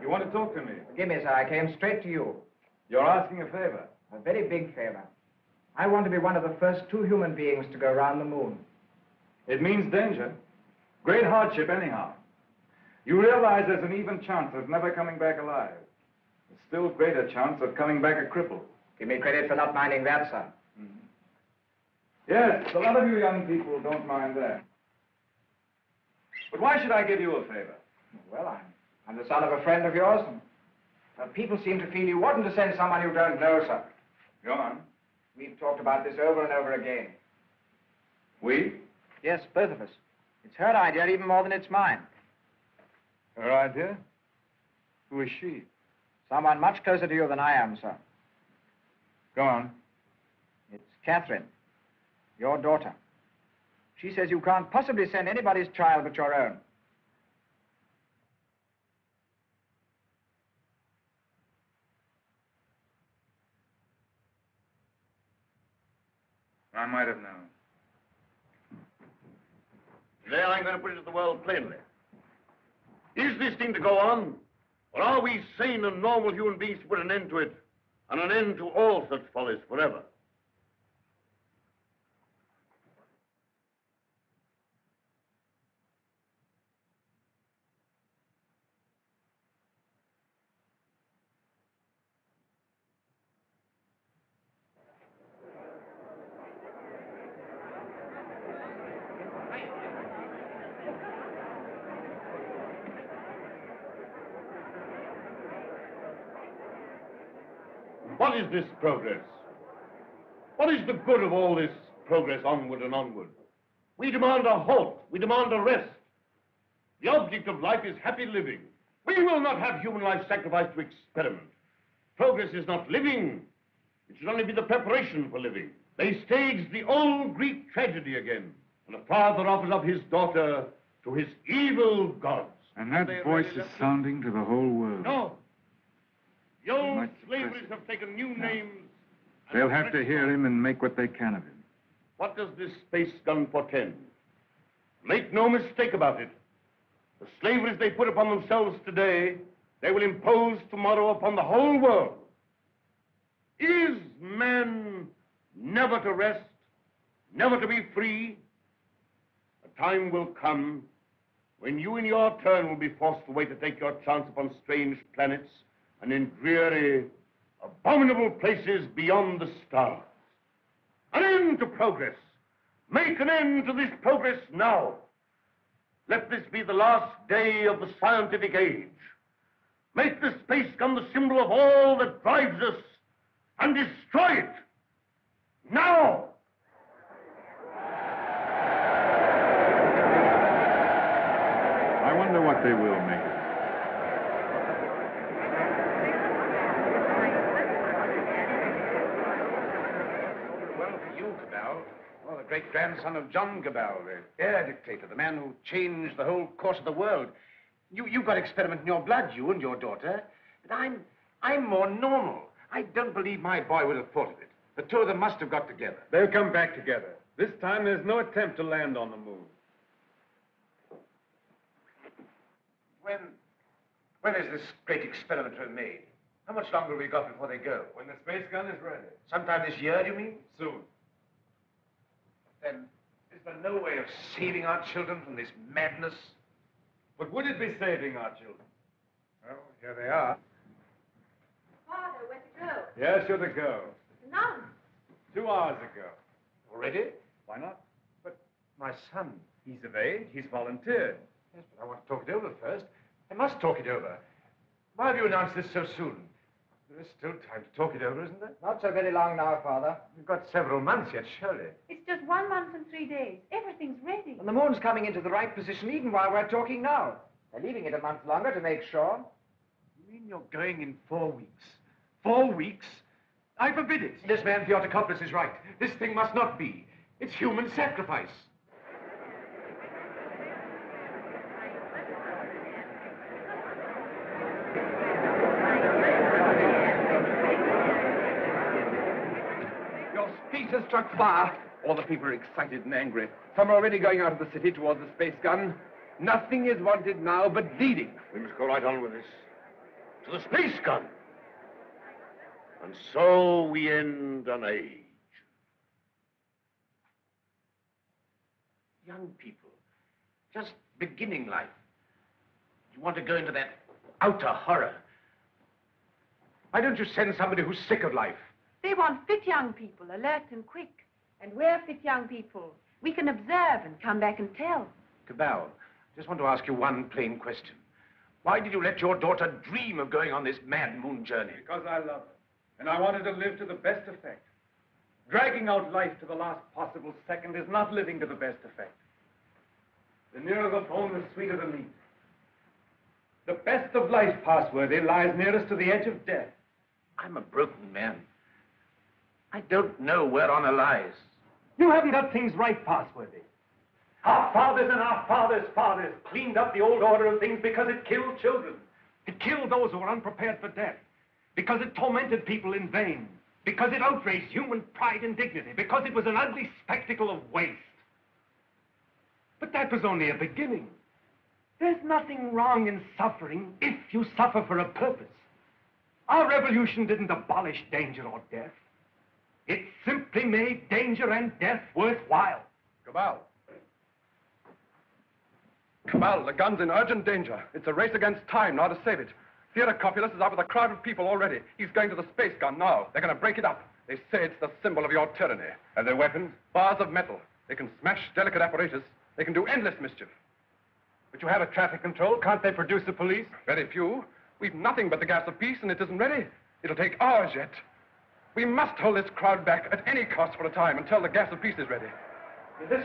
You want to talk to me? Forgive me, sir. I came straight to you. You're asking a favor. A very big favor. I want to be one of the first 2 human beings to go around the moon. It means danger. Great hardship, anyhow. You realize there's an even chance of never coming back alive. A still greater chance of coming back a cripple. Give me credit for not minding that, sir. Yes, a lot of you young people don't mind that. But why should I give you a favor? Well, I'm the son of a friend of yours. And people seem to feel you oughtn't to send someone you don't know, sir. Go on. We've talked about this over and over again. We? Yes, both of us. It's her idea even more than it's mine. Her idea? Who is she? Someone much closer to you than I am, sir. Go on. It's Catherine, your daughter. She says you can't possibly send anybody's child but your own. I might have known. Today I'm going to put it to the world plainly. Is this thing to go on? Or are we sane and normal human beings to put an end to it, and an end to all such follies forever? What is this progress? What is the good of all this progress onward and onward? We demand a halt. We demand a rest. The object of life is happy living. We will not have human life sacrificed to experiment. Progress is not living. It should only be the preparation for living. They staged the old Greek tragedy again, and a father offers up his daughter to his evil gods. And that voice is sounding to the whole world. No. The old slaveries have taken new names. They'll have to hear him and make what they can of him. What does this space gun portend? Make no mistake about it. The slaveries they put upon themselves today, they will impose tomorrow upon the whole world. Is man never to rest, never to be free? A time will come when you in your turn will be forced away to take your chance upon strange planets and in dreary, abominable places beyond the stars. An end to progress. Make an end to this progress now. Let this be the last day of the scientific age. Make the space gun the symbol of all that drives us, and destroy it. Now! I wonder what they will make it. Well, for you, Cabell, well, the great-grandson of John Cabell, the air dictator, the man who changed the whole course of the world. You've got experiment in your blood, you and your daughter. But I'm more normal. I don't believe my boy would have thought of it. The two of them must have got together. They'll come back together. This time there's no attempt to land on the moon. When is this great experiment made? How much longer have we got before they go? When the space gun is ready. Sometime this year, do you mean? Soon. Then, is there no way of saving our children from this madness? But would it be saving our children? Well, here they are. Father, where to go? Yes, you're to go. None. 2 hours ago. Already? Why not? But my son. He's of age. He's volunteered. Yes, but I want to talk it over first. I must talk it over. Why have you announced this so soon? There is still time to talk it over, isn't there? Not so very long now, Father. You've got several months yet, surely. It's just 1 month and 3 days. Everything's ready. And the moon's coming into the right position even while we're talking now. They're leaving it a month longer to make sure. You mean you're going in 4 weeks? 4 weeks? I forbid it. This man Theotokopoulos is right. This thing must not be. It's human sacrifice. Your speech has struck fire. All the people are excited and angry. Some are already going out of the city towards the space gun. Nothing is wanted now but leading. We must go right on with this. To the space gun. And so we end an age. Young people, just beginning life. You want to go into that outer horror. Why don't you send somebody who's sick of life? They want fit young people, alert and quick. And we're fit young people. We can observe and come back and tell. Cabal, I just want to ask you one plain question. Why did you let your daughter dream of going on this mad moon journey? Because I love her. And I wanted to live to the best effect. Dragging out life to the last possible second is not living to the best effect. The nearer the bone, the sweeter the meat. The best of life, Passworthy, lies nearest to the edge of death. I'm a broken man. I don't know where honor lies. You haven't got things right, Passworthy. Our fathers and our fathers' fathers cleaned up the old order of things because it killed children. It killed those who were unprepared for death. Because it tormented people in vain. Because it outraged human pride and dignity. Because it was an ugly spectacle of waste. But that was only a beginning. There's nothing wrong in suffering if you suffer for a purpose. Our revolution didn't abolish danger or death. It simply made danger and death worthwhile. Cabal. Cabal, the gun's in urgent danger. It's a race against time now to save it. Theotokopoulos is out with a crowd of people already. He's going to the space gun now. They're going to break it up. They say it's the symbol of your tyranny. And their weapons? Bars of metal. They can smash delicate apparatus. They can do endless mischief. But you have a traffic control. Can't they produce the police? Very few. We've nothing but the gas of peace, and it isn't ready. It'll take hours yet. We must hold this crowd back at any cost for a time until the gas of peace is ready. This...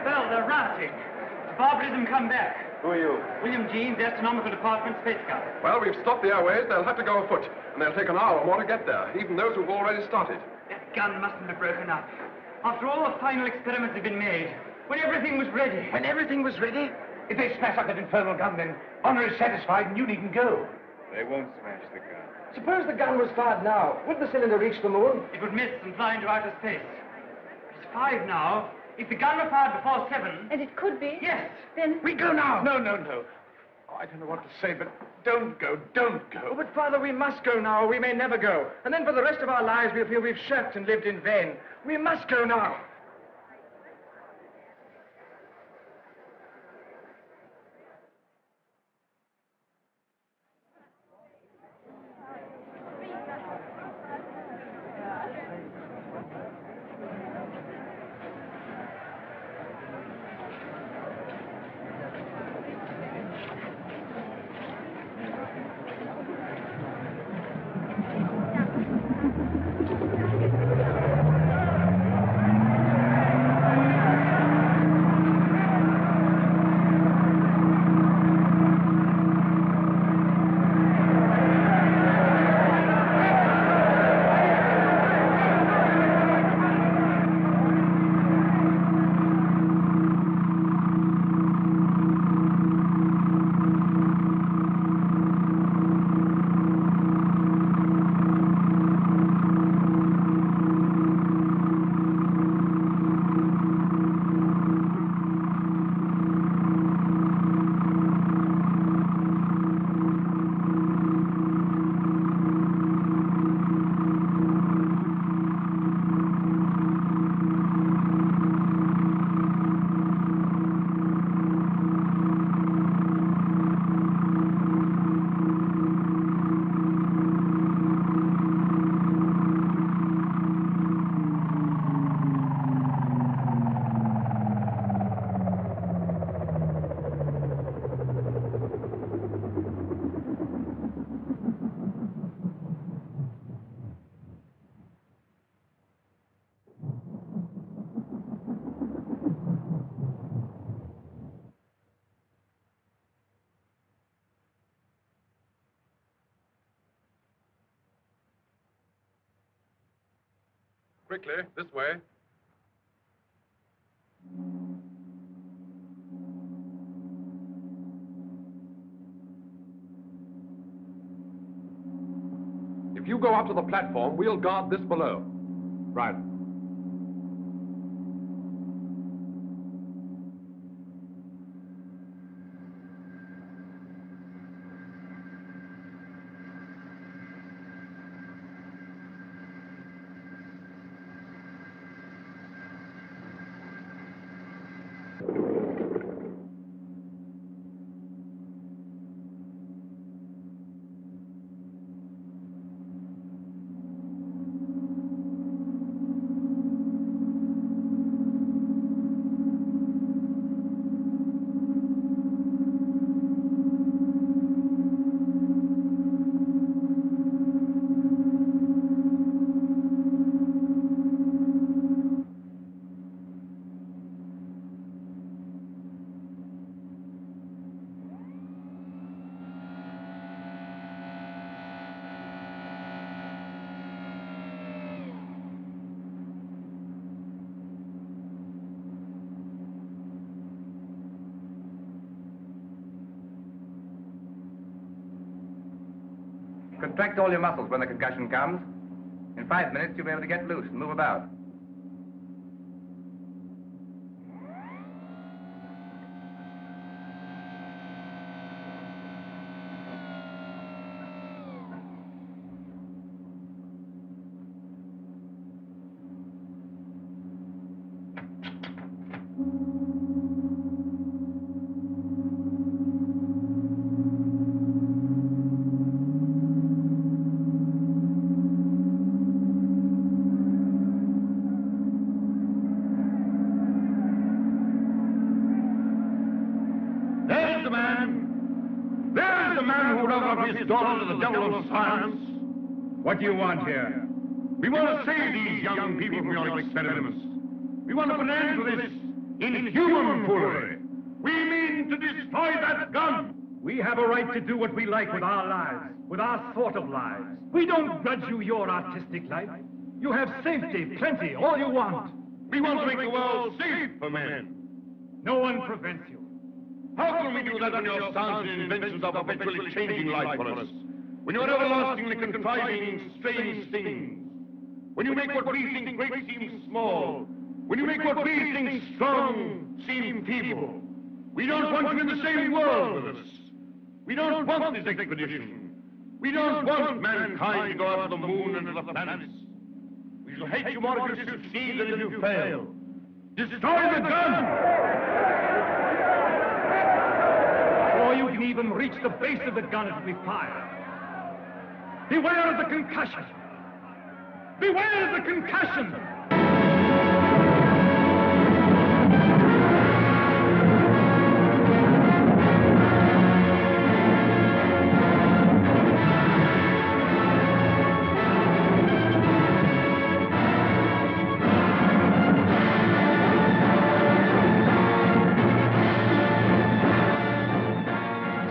Well, they're rioting. Barbarism come back. Who are you? William Jeans, Astronomical Department, Space Gun. Well, we've stopped the airways. They'll have to go afoot, and they'll take an hour or more to get there, even those who've already started. That gun mustn't have broken up. After all the final experiments had been made, when everything was ready. When everything was ready? If they smash up that infernal gun, then honor is satisfied and you needn't go. They won't smash the gun. Suppose the gun was fired now. Would the cylinder reach the moon? It would miss and fly into outer space. It's 5 now. If the gun were fired before 7... And it could be? Yes. Then... We go now. No. Oh, I don't know what to say, but don't go. Oh, but, Father, we must go now, or we may never go. And then for the rest of our lives, we'll feel we've shirked and lived in vain. We must go now. quickly. This way. If you go up to the platform, we'll guard this below. Right. Contract all your muscles when the concussion comes. In 5 minutes, you'll be able to get loose and move about. His daughter to the devil of science. What do you want here? We want to save these young people from your experiments. We want to put an end to this inhuman foolery. We mean to destroy that gun. We have a right to do what we like with our lives, with our sort of lives. We don't grudge you your artistic life. You have safety, plenty, all you want. We want to make the world safe for men. No one prevents you. How can we do that when your science and inventions are perpetually changing life for us? When you're everlastingly contriving strange things? When you make what we think great seem small? When you make what we think strong seem feeble? We don't want you in the same world with us. We don't want this expedition. We don't want mankind to go after the moon and to the planets. We shall hate you more if you succeed than if you fail. Destroy the gun! Before you can even reach the base of the gun, it will be fired. Beware of the concussion! Beware of the concussion!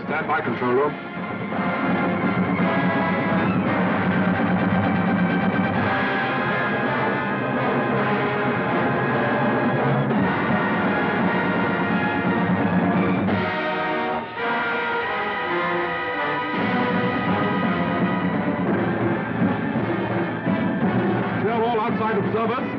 Stand by, control room. Clear all outside observers.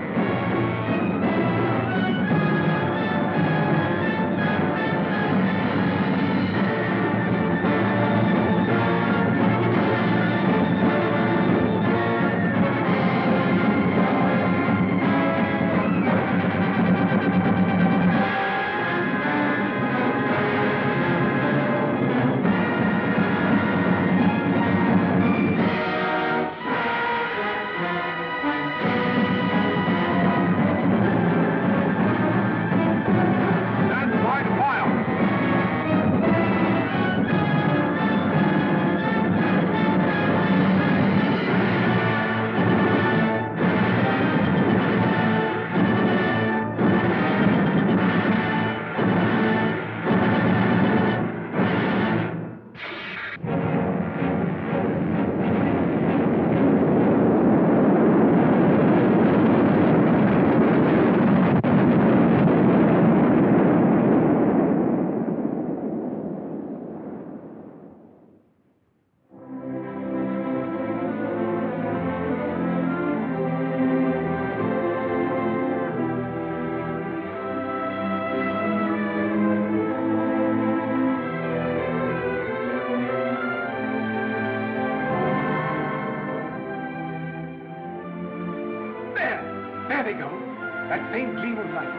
life.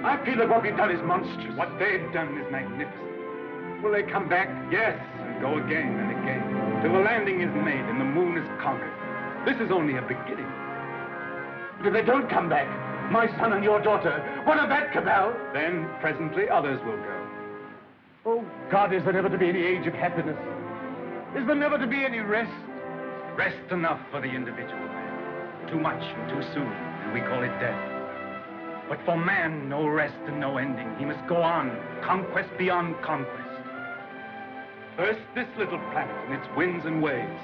I feel that what we've done is monstrous. What they've done is magnificent. Will they come back? Yes, and go again and again, till the landing is made and the moon is conquered. This is only a beginning. But if they don't come back, my son and your daughter, what of that, Cabal? Then, presently, others will go. Oh, God, is there never to be any age of happiness? Is there never to be any rest? Rest enough for the individual man. Too much and too soon, and we call it death. But for man, no rest and no ending. He must go on, conquest beyond conquest. First, this little planet and its winds and waves,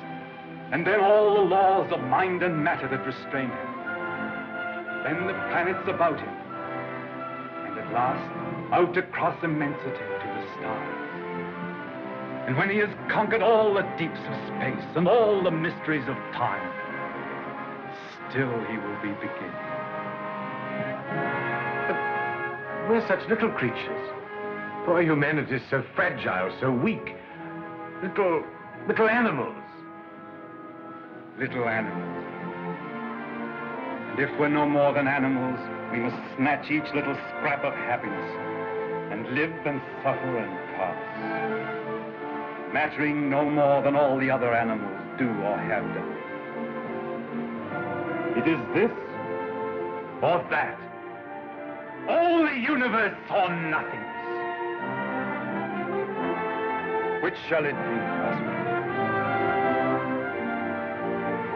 and then all the laws of mind and matter that restrain him. Then the planets about him, and at last, out across immensity to the stars. And when he has conquered all the deeps of space and all the mysteries of time, still he will be beginning. But we're such little creatures. Poor humanity is so fragile, so weak. Little animals. Little animals. And if we're no more than animals, we must snatch each little scrap of happiness and live and suffer and pass, mattering no more than all the other animals do or have done. It is this or that. All the universe or nothingness. Which shall it be, husband?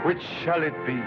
Which shall it be?